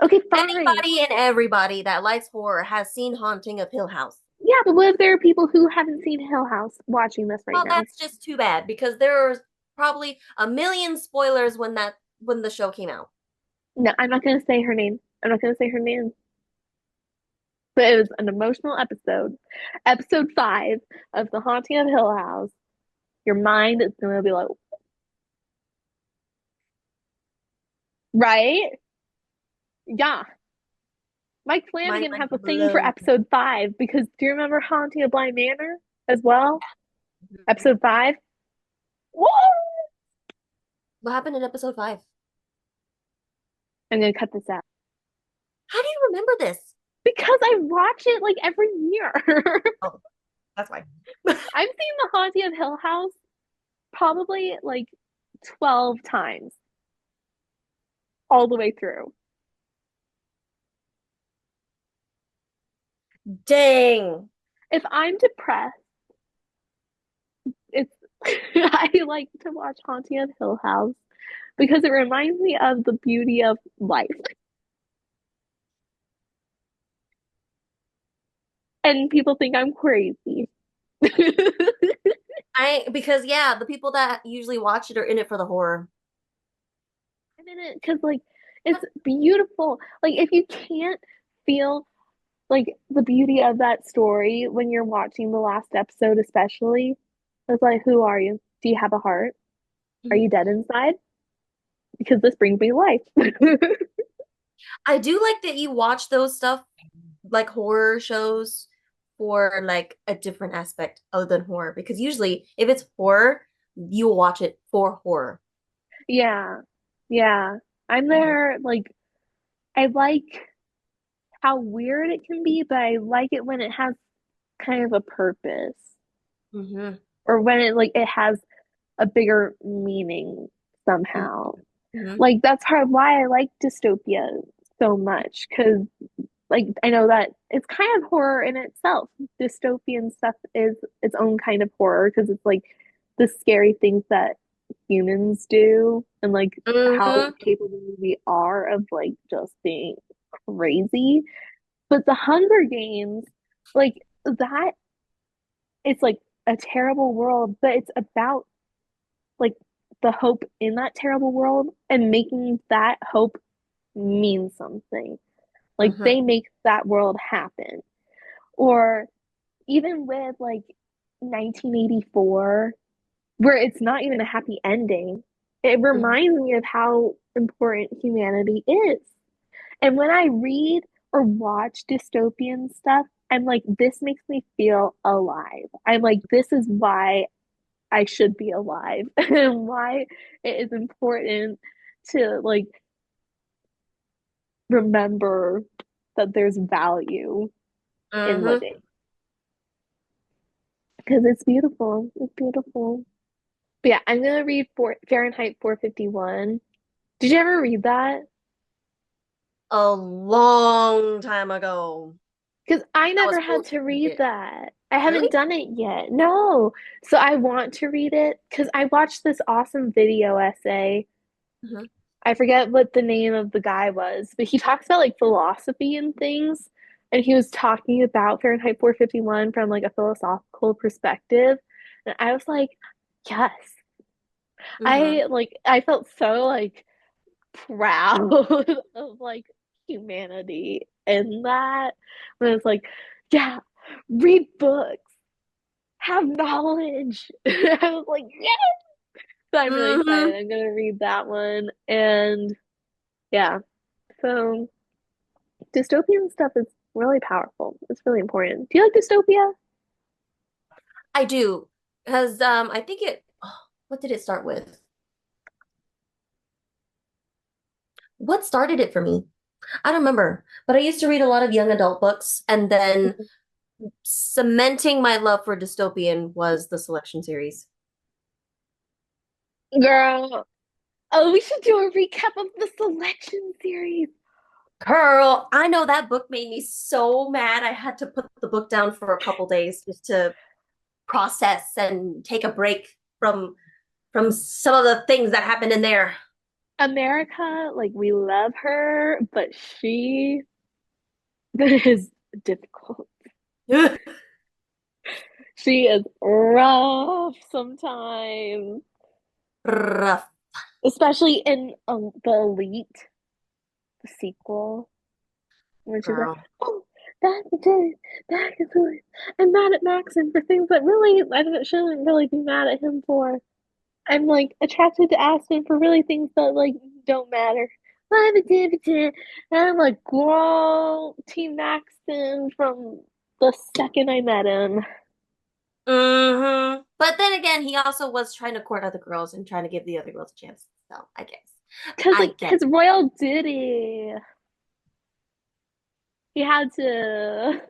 Okay, fine. Anybody and everybody that likes horror has seen Haunting of Hill House. Yeah, but what if there are people who haven't seen Hill House watching this right Well, now? that's just too bad because there's probably a million spoilers when the show came out. No, I'm not gonna say her name. I'm not gonna say her name. But it was an emotional episode. Episode 5 of The Haunting of Hill House. Your mind is gonna be like, right? Yeah. Mike Mind Flanagan went has a thing for blown. episode 5 because do you remember Haunting of Bly Manor as well? Episode 5? Whoa! What happened in episode 5? I'm gonna cut this out. How do you remember this? Because I watch it like every year. Oh, that's why. I've seen The Haunting of Hill House probably like 12 times all the way through. Dang. If I'm depressed, it's I like to watch Haunting of Hill House because it reminds me of the beauty of life. And people think I'm crazy. I'm Because yeah, the people that usually watch it are in it for the horror. in it because like it's beautiful. Like if you can't feel like the beauty of that story when you're watching the last episode, especially, it's like, who are you? Do you have a heart? Are you dead inside? Because this brings me life. I do like that you watch those stuff like horror shows for like a different aspect other than horror because usually if it's horror, you'll watch it for horror. Yeah. Yeah. I'm there, like, I like how weird it can be, but I like it when it has kind of a purpose Mm-hmm. or when it like it has a bigger meaning Mm-hmm. somehow. Mm-hmm. Like that's part of why I like dystopia so much because like I know that it's kind of horror in itself. Dystopian stuff is its own kind of horror because it's like the scary things that humans do and like how Mm-hmm. capable we are of like just being crazy. But the Hunger Games, like that, it's like a terrible world, but it's about like the hope in that terrible world and making that hope mean something. Like Mm-hmm. they make that world happen. Or even with like 1984, where it's not even a happy ending, it Mm-hmm. reminds me of how important humanity is. And when I read or watch dystopian stuff, I'm like, this makes me feel alive. I'm like, this is why I should be alive and why it is important to like remember that there's value in Mm-hmm. living because it's beautiful. It's beautiful. But yeah, I'm gonna read Fahrenheit 451. Did you ever read that? A long time ago. Because I I never was had supposed to to read read it. that. I Really? haven't done it yet. No. So I want to read it because I watched this awesome video essay. Mm-hmm. I forget what the name of the guy was, but he talks about like philosophy and things. And he was talking about Fahrenheit 451 from like a philosophical perspective. And I was like, yes. Mm-hmm. I felt so like proud of like humanity in that. When it's like, yeah, read books, have knowledge. I was like, yeah. So I'm really excited. Mm-hmm. I'm gonna read that one. And yeah, so dystopian stuff is really powerful. It's really important. Do you like dystopia? I do. Because I think what did it start with? What started it for me? I don't remember. But I used to read a lot of young adult books, and then cementing my love for dystopian was the Selection series. Girl, oh, we should do a recap of the selection series. Girl, I know that book made me so mad. I had to put the book down for a couple days just to process and take a break from some of the things that happened in there. America, like we love her, but she is difficult. She is rough sometimes, Rough, especially in the Elite, the sequel, when she's like, girl. "Oh, back again, back and forth. I'm mad at Maxon for things that really I shouldn't really be mad at him for. I'm like attracted to Aston for really things that like don't matter. And I'm like, girl, Team Maxton from the second I met him. Mm-hmm. But then again, he also was trying to court other girls and trying to give the other girls a chance. So I guess. Cause I like get his royal duty, he had to.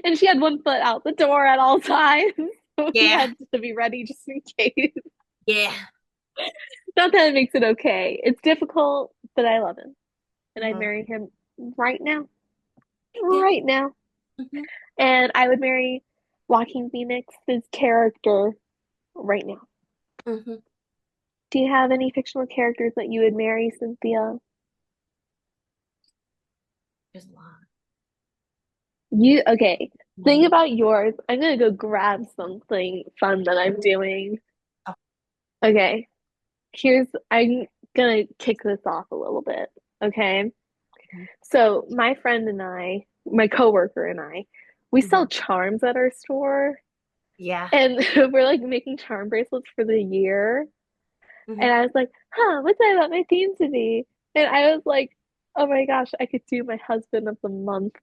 And she had one foot out the door at all times, so it. he Yeah. had to be ready just in case. Yeah. Not that it makes it okay. It's difficult, but I love him, and I'd Mm-hmm. marry him right now, Yeah. right now. Mm-hmm. And I would marry Joaquin Phoenix's character right now. Mm-hmm. Do you have any fictional characters that you would marry, Cynthia? There's a lot. You okay? Think Mm. about yours. I'm gonna go grab something fun that I'm doing. Oh, Okay, I'm gonna kick this off a little bit. Okay, mhm. so my friend and I, my coworker and I, we sell Mhm. charms at our store, Yeah. and we're like making charm bracelets for the year. And Mhm. I was like, huh, what do I want my theme to be? And I was like, oh my gosh, I could do my husband of the month.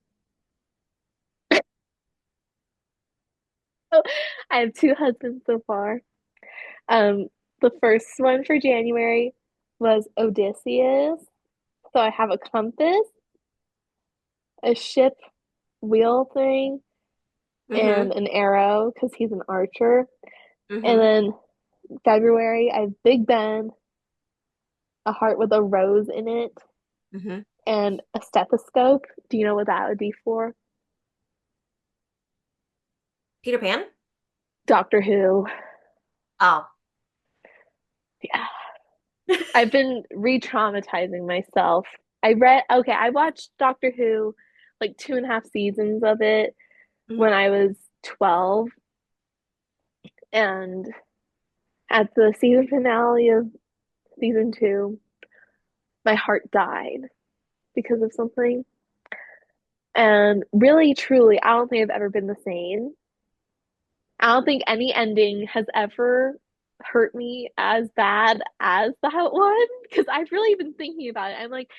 So I have two husbands so far. Um, the first one for January was Odysseus. So I have a compass, a ship wheel thing, and Mhm. an arrow because he's an archer. And Mhm. then February, I have Big Ben, a heart with a rose in it, Mhm. and a stethoscope. Do you know what that would be for? Peter Pan? Doctor Who. Oh. Yeah. I've been re-traumatizing myself. I watched Doctor Who, like 2.5 seasons of it when Mhm. I was 12. And at the season finale of season two, my heart died because of something. And really, truly, I don't think I've ever been the same. I don't think any ending has ever hurt me as bad as that one because I've really been thinking about it. I'm like,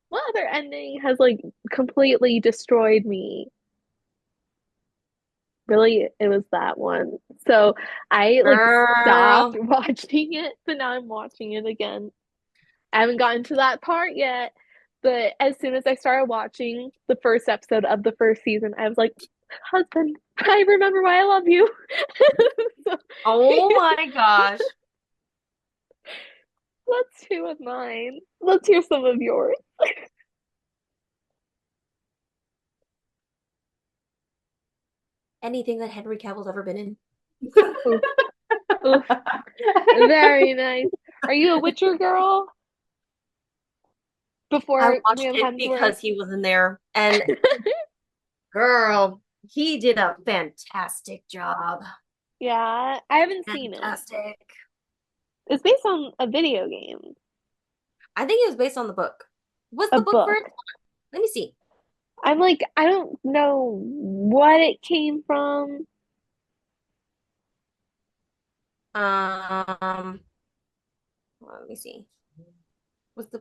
what other ending has like completely destroyed me? Really, it was that one. So I like stopped Girl. watching it, but now I'm watching it again. I haven't gotten to that part yet, but as soon as I started watching the first episode of the first season, I was like, husband, I remember why I love you. So, Oh my gosh. let's two of mine. Let's hear some of yours. Anything that Henry Cavill's ever been in. Oof, oof. Very nice. Are you a Witcher girl I before watched Liam it Hemsworth? because he was in there. And girl, he did a fantastic job. Yeah, I haven't seen it. Fantastic. It's based on a video game, I think it was based on the book. What's a the book for it? book. Let me see. I'm like, I don't know what it came from. Um, let me see. What's the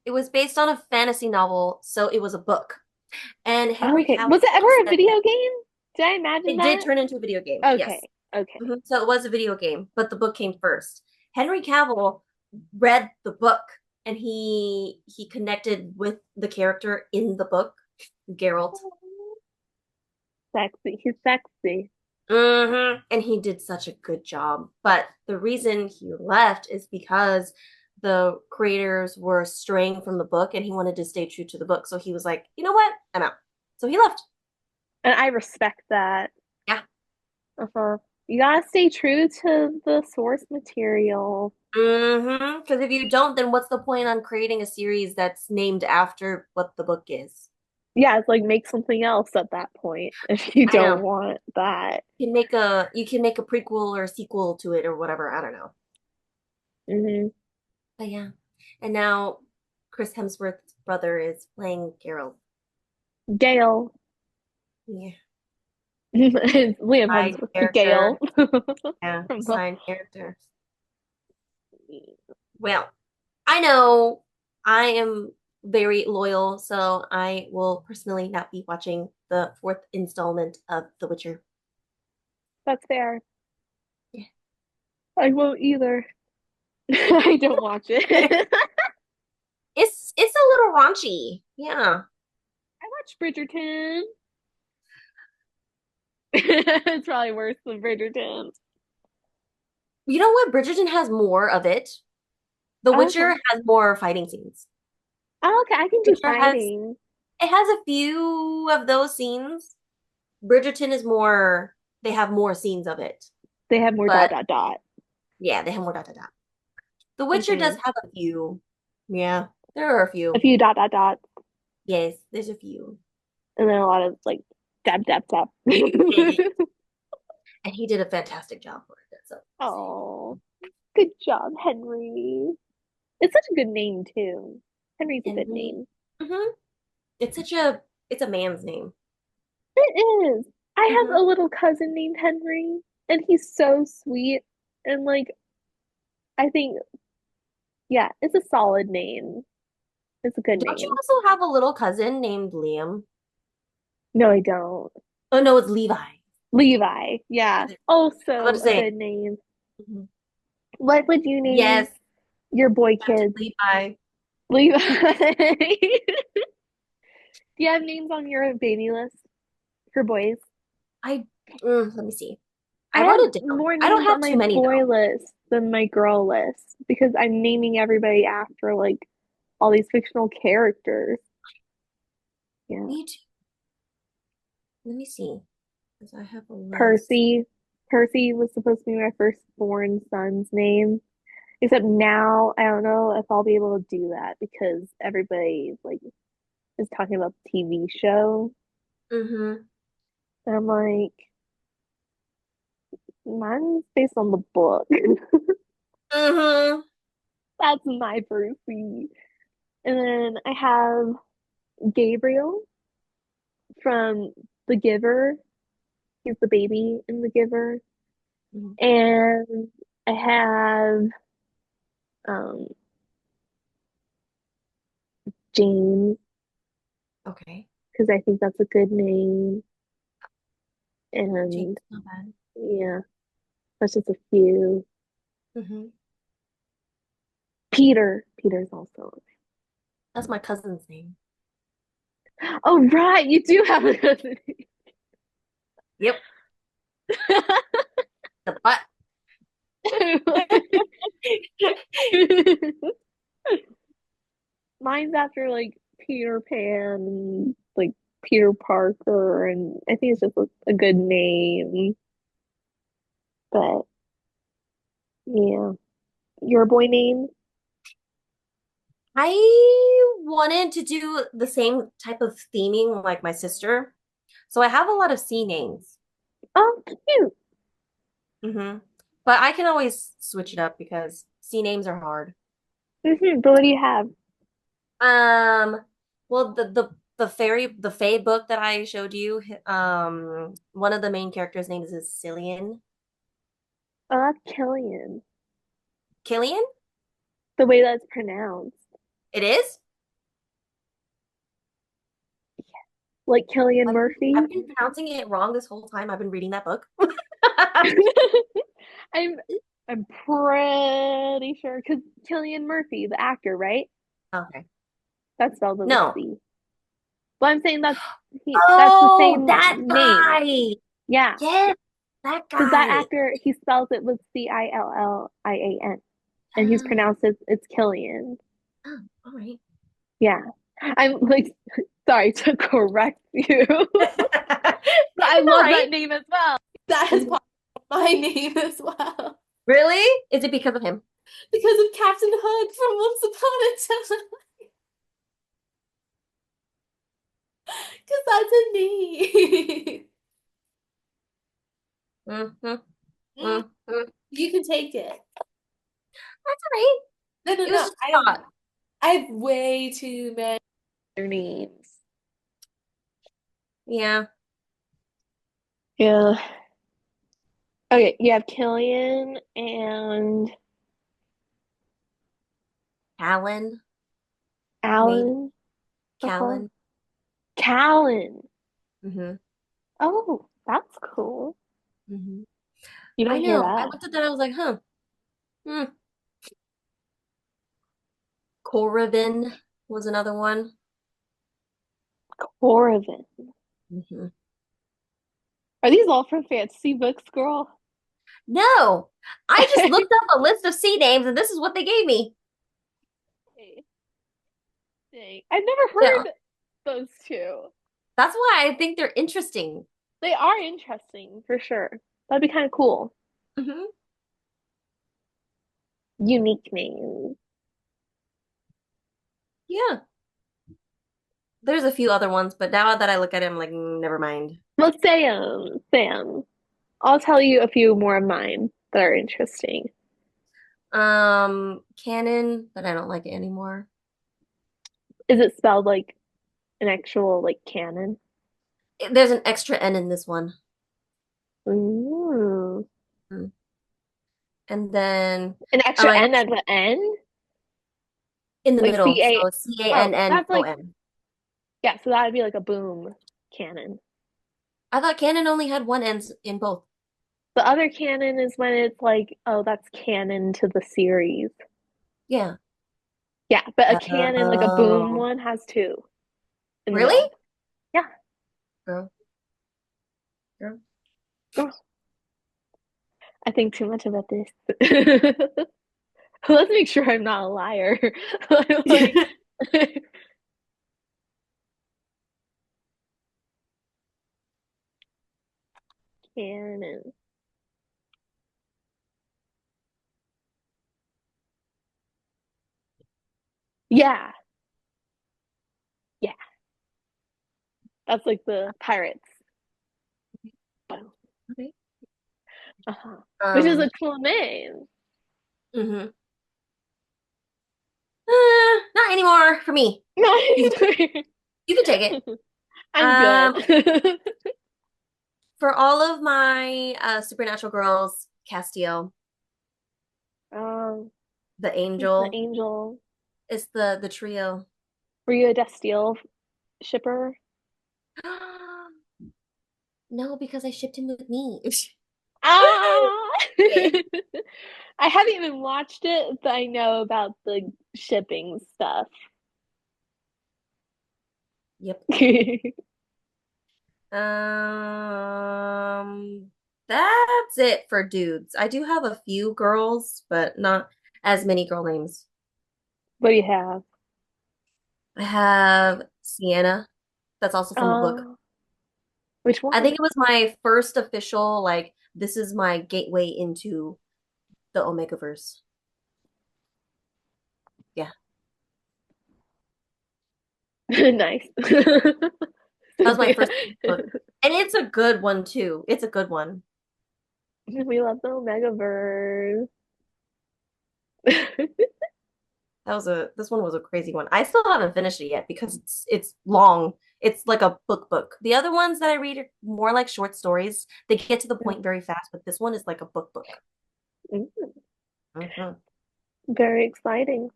It was based on a fantasy novel, so it was a book. And Oh, Henry okay. Cavill Was it ever a said video that game? Did I imagine it did that? turn into a video game. Yes. Okay. Okay. So it was a video game, but the book came first. Henry Cavill read the book and he connected with the character in the book, Geralt. Sexy. He's sexy. And he did such a good job. But the reason he left is because the creators were straying from the book and he wanted to stay true to the book. So he was like, you know what? I'm out. So he left. And I respect that. Yeah. Uh-huh. You gotta stay true to the source material. Because if you don't, then what's the point on creating a series that's named after what the book is? Yeah, it's like make something else at that point if you I don't know. want that. You can make a prequel or a sequel to it or whatever. I don't know. Hmm. But yeah. And now Chris Hemsworth's brother is playing Geralt. Gale. Yeah. It's Liam Side Hemsworth. Gale. character. Yeah, From the side character. Well, I know I am very loyal, so I will personally not be watching the fourth installment of The Witcher. That's fair. Yeah. I won't either. I don't watch it. It's a little raunchy. Yeah. I watch Bridgerton. It's probably worse than Bridgerton. You know what? Bridgerton has more of it. The Okay. Witcher has more fighting scenes. Oh, okay, I can do Witcher has fighting. it has a few of those scenes. Bridgerton is more they have more scenes of it. They have more dot But dot dot. yeah, they have more dot dot dot. The Witcher does Hmm. have a few. Yeah, there are a A few. few dot dot dots, Yes, there's a few. and then a lot of like dab dab dab. And he did a fantastic job for it. So Oh, good job, Henry. It's such a good name too. Henry's a good Henry. name. hmm it's a man's name. It is. I hmm have a little cousin named Henry, and he's so sweet. And like, I think, yeah, it's a solid name. It's a good Don't you name. also have a little cousin named Liam? No, I don't. Oh no, it's Levi. Levi. Yeah. I was about to Also a say. good name. Mhm. What would you name Yes, your boy Captain kids? Levi. Levi. Do you have names on your baby list for boys? I let me see. I I wrote have it down. more I don't names on have my too many boy though. list than my girl list because I'm naming everybody after like all these fictional characters. Yeah. Me too. Let me see. Because I have a list. Percy. Percy was supposed to be my firstborn son's name. Except now I don't know if I'll be able to do that because everybody like is talking about the TV show. Mm-hmm. And I'm like, mine's based on the book. Mm-hmm. That's my Percy. And then I have Gabriel from The Giver. He's the baby in The Giver. hmm And I have um James Okay. because I think that's a good name. And Jake's not bad. yeah, that's just a few. Hmm. Peter's also. That's my cousin's name. Oh, right, you do have a cousin. Yep. The butt. Mine's after like Peter Pan and like Peter Parker, and I think it's just a good name. But yeah, your boy name? I wanted to do the same type of theming like my sister. So I have a lot of C names. Oh, cute. Hmm. But I can always switch it up because C names are hard. But what do you have? Um, well, the Fae book that I showed you, one of the main characters' names is Cillian. Oh, that's Killian. Killian? The way that's pronounced, It is? like Killian I've Murphy. been pronouncing it wrong this whole time I've been reading that book. I'm I'm pretty sure because Killian Murphy, the actor, right? Okay. That's spelled with a No. C. Well, I'm saying that's the Oh, same that name. guy. Yeah, Yes, that because that guy. actor he spells it with Cillian, and he's Oh, pronounced it's Killian. oh, all right. Yeah, I'm like sorry to correct you, but I It's all love right. that name as well. That is part of my name as well Really? Is it because of him? because of Captain Hook from Once Upon a Time. Because that's a name. Mm-hmm. Mm, Mm-hmm. That's you can take it. all right. No, no, It was no. just a thought. I have way too many other names. Yeah. Yeah. Okay, you have Killian and Callan, maybe. Alan. Uh-huh. Callan. Callan. Mm-hmm. Oh, that's cool. Mm-hmm. You I don't hear know. I that. looked at that. I was like, huh. Hmm. Corrivan was another one. Coravin. Hmm. Are these all from fantasy books, girl? No, I just looked up a list of sea names and this is what they gave me. Dang. I've never Yeah. heard those two. That's why I think they're interesting. They are interesting for sure. That'd be kind of cool. Hmm. Unique names. Yeah. There's a few other ones, but now that I look at it, I'm like, never mind. Well, Sam. I'll tell you a few more of mine that are interesting. Canon, but I don't like it anymore. Is it spelled like an actual like canon? There's an extra N in this one. Ooh. Mm. And then An I extra like N at the end? in the Like middle, C-A. so Oh, that's like, Cannon. yeah, so that'd be like a boom cannon. I thought Canon only had one N in both. The other canon is when it's like, oh, that's canon to the series. Yeah. Yeah, but a canon, like a boom Oh, one, has two in the really? middle. Yeah. Girl, girl. Oh, I think too much about this. Let's make sure I'm not a liar. Like, canon. Yeah, yeah. That's like the pirates. Boom. Okay. Uh-huh. Which is Um, a cool name. mhm. Not anymore for me. You can, you can take it. I'm Um, good. for all of my Supernatural girls, Castiel, Um, the who's the angel, angel? is the trio. Were you a Destiel shipper? No, because I shipped him with me. Ah! Okay. I haven't even watched it, but I know about the shipping stuff. Yep. That's it for dudes. I do have a few girls, but not as many girl names. What do you have? I have Sienna. That's also from a book. Uh, which I one? think it was my first official, like, this is my gateway into the Omegaverse. Yeah. Nice. That was my Yeah. first book. And it's a good one too. It's a good one. We love the Omegaverse. This one was a crazy one. I still haven't finished it yet because it's long. It's like a book. The other ones that I read are more like short stories. They get to the point very fast, but this one is like a book. Hmm. Very exciting.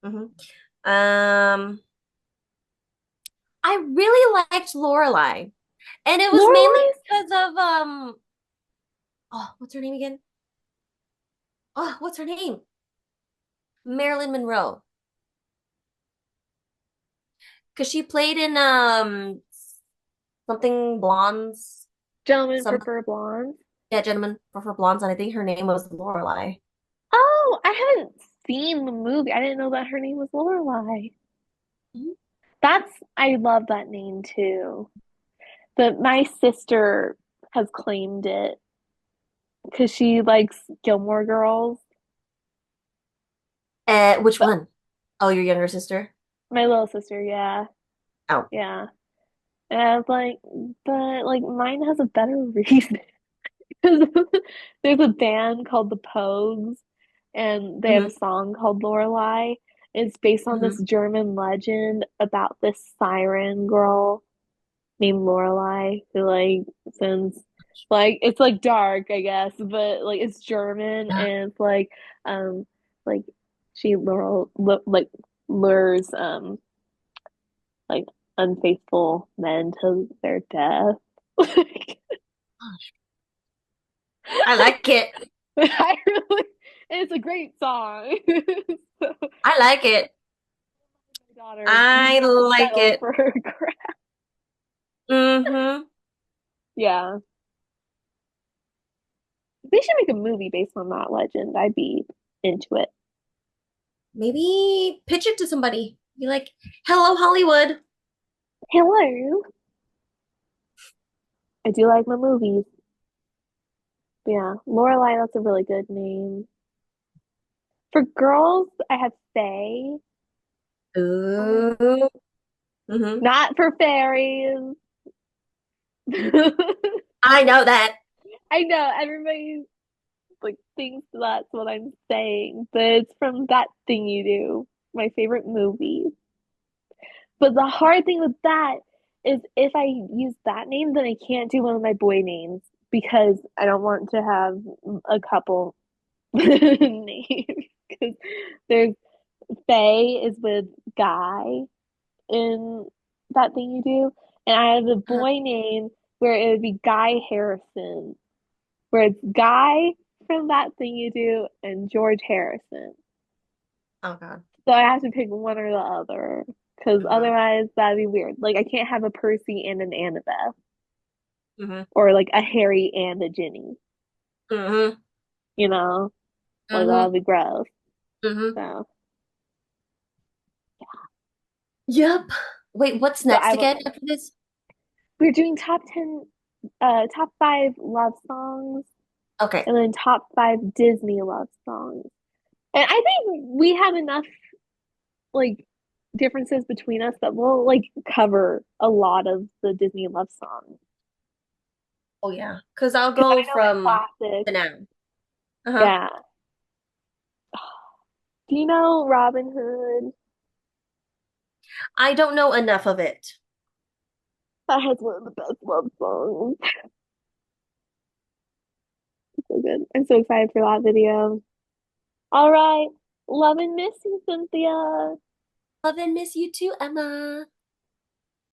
Hmm. Um, I really liked Lorelai, and it was mainly Lorelai's because of oh, what's her name again? Oh, what's her name? Marilyn Monroe. Because she played in something blondes, Gentlemen some Prefer Blondes. yeah, gentlemen prefer blondes, and I think her name was Lorelai. Oh, I haven't seen the movie. I didn't know that her name was Lorelai. Mhm. I love that name too. But my sister has claimed it because she likes Gilmore Girls. Which But one? Oh, your younger sister? my little sister, yeah, Oh. yeah. And I was like, but like mine has a better reason. There's a band called the Pogues, and they have Hmm. a song called Lorelei. It's based on this Hmm. German legend about this siren girl named Lorelei who like sends it's like dark, I guess, but like it's German and it's um like she like lures like unfaithful men to their death. I like it. I really, it's a great song. So I like it. my daughter I not like settle it. for her crap. Hmm. Yeah, they should make a movie based on that legend. I'd be into it. Maybe pitch it to somebody. Be like, hello, Hollywood. Hello, I do like my movies. But yeah, Lorelai, that's a really good name. For girls, I have Faye. Ooh. Hmm. Not for fairies. I know that. I know everybody like thinks that's what I'm saying, but it's from That Thing You Do, my favorite movie. But the hard thing with that is if I use that name, then I can't do one of my boy names because I don't want to have a couple names. Because there's Faye is with Guy in That Thing You Do, and I have a Uh-huh. boy name where it would be Guy Harrison, where it's Guy from That Thing You Do and George Harrison. Oh God. So I have to pick one or the other because Uh-huh. otherwise that'd be weird. Like I can't have a Percy and an Annabeth Hmm. or like a Harry and a Ginny, Hmm. you know? Like Hmm. that'd be gross. Hmm. So, Yep. Wait, what's so next I would again like after this? we're doing top 5 love songs Okay. and then top 5 Disney love songs. And I think we have enough like differences between us that we'll like cover a lot of the Disney love songs. Oh yeah. Because I'll Because go I know the from the classics. now. Uh-huh. Yeah. Do you know Robin Hood? I don't know enough of it. That has one of the best love songs. So good. I'm so excited for that video. All right. Love and miss you, Cynthia. Love and miss you too, Emma.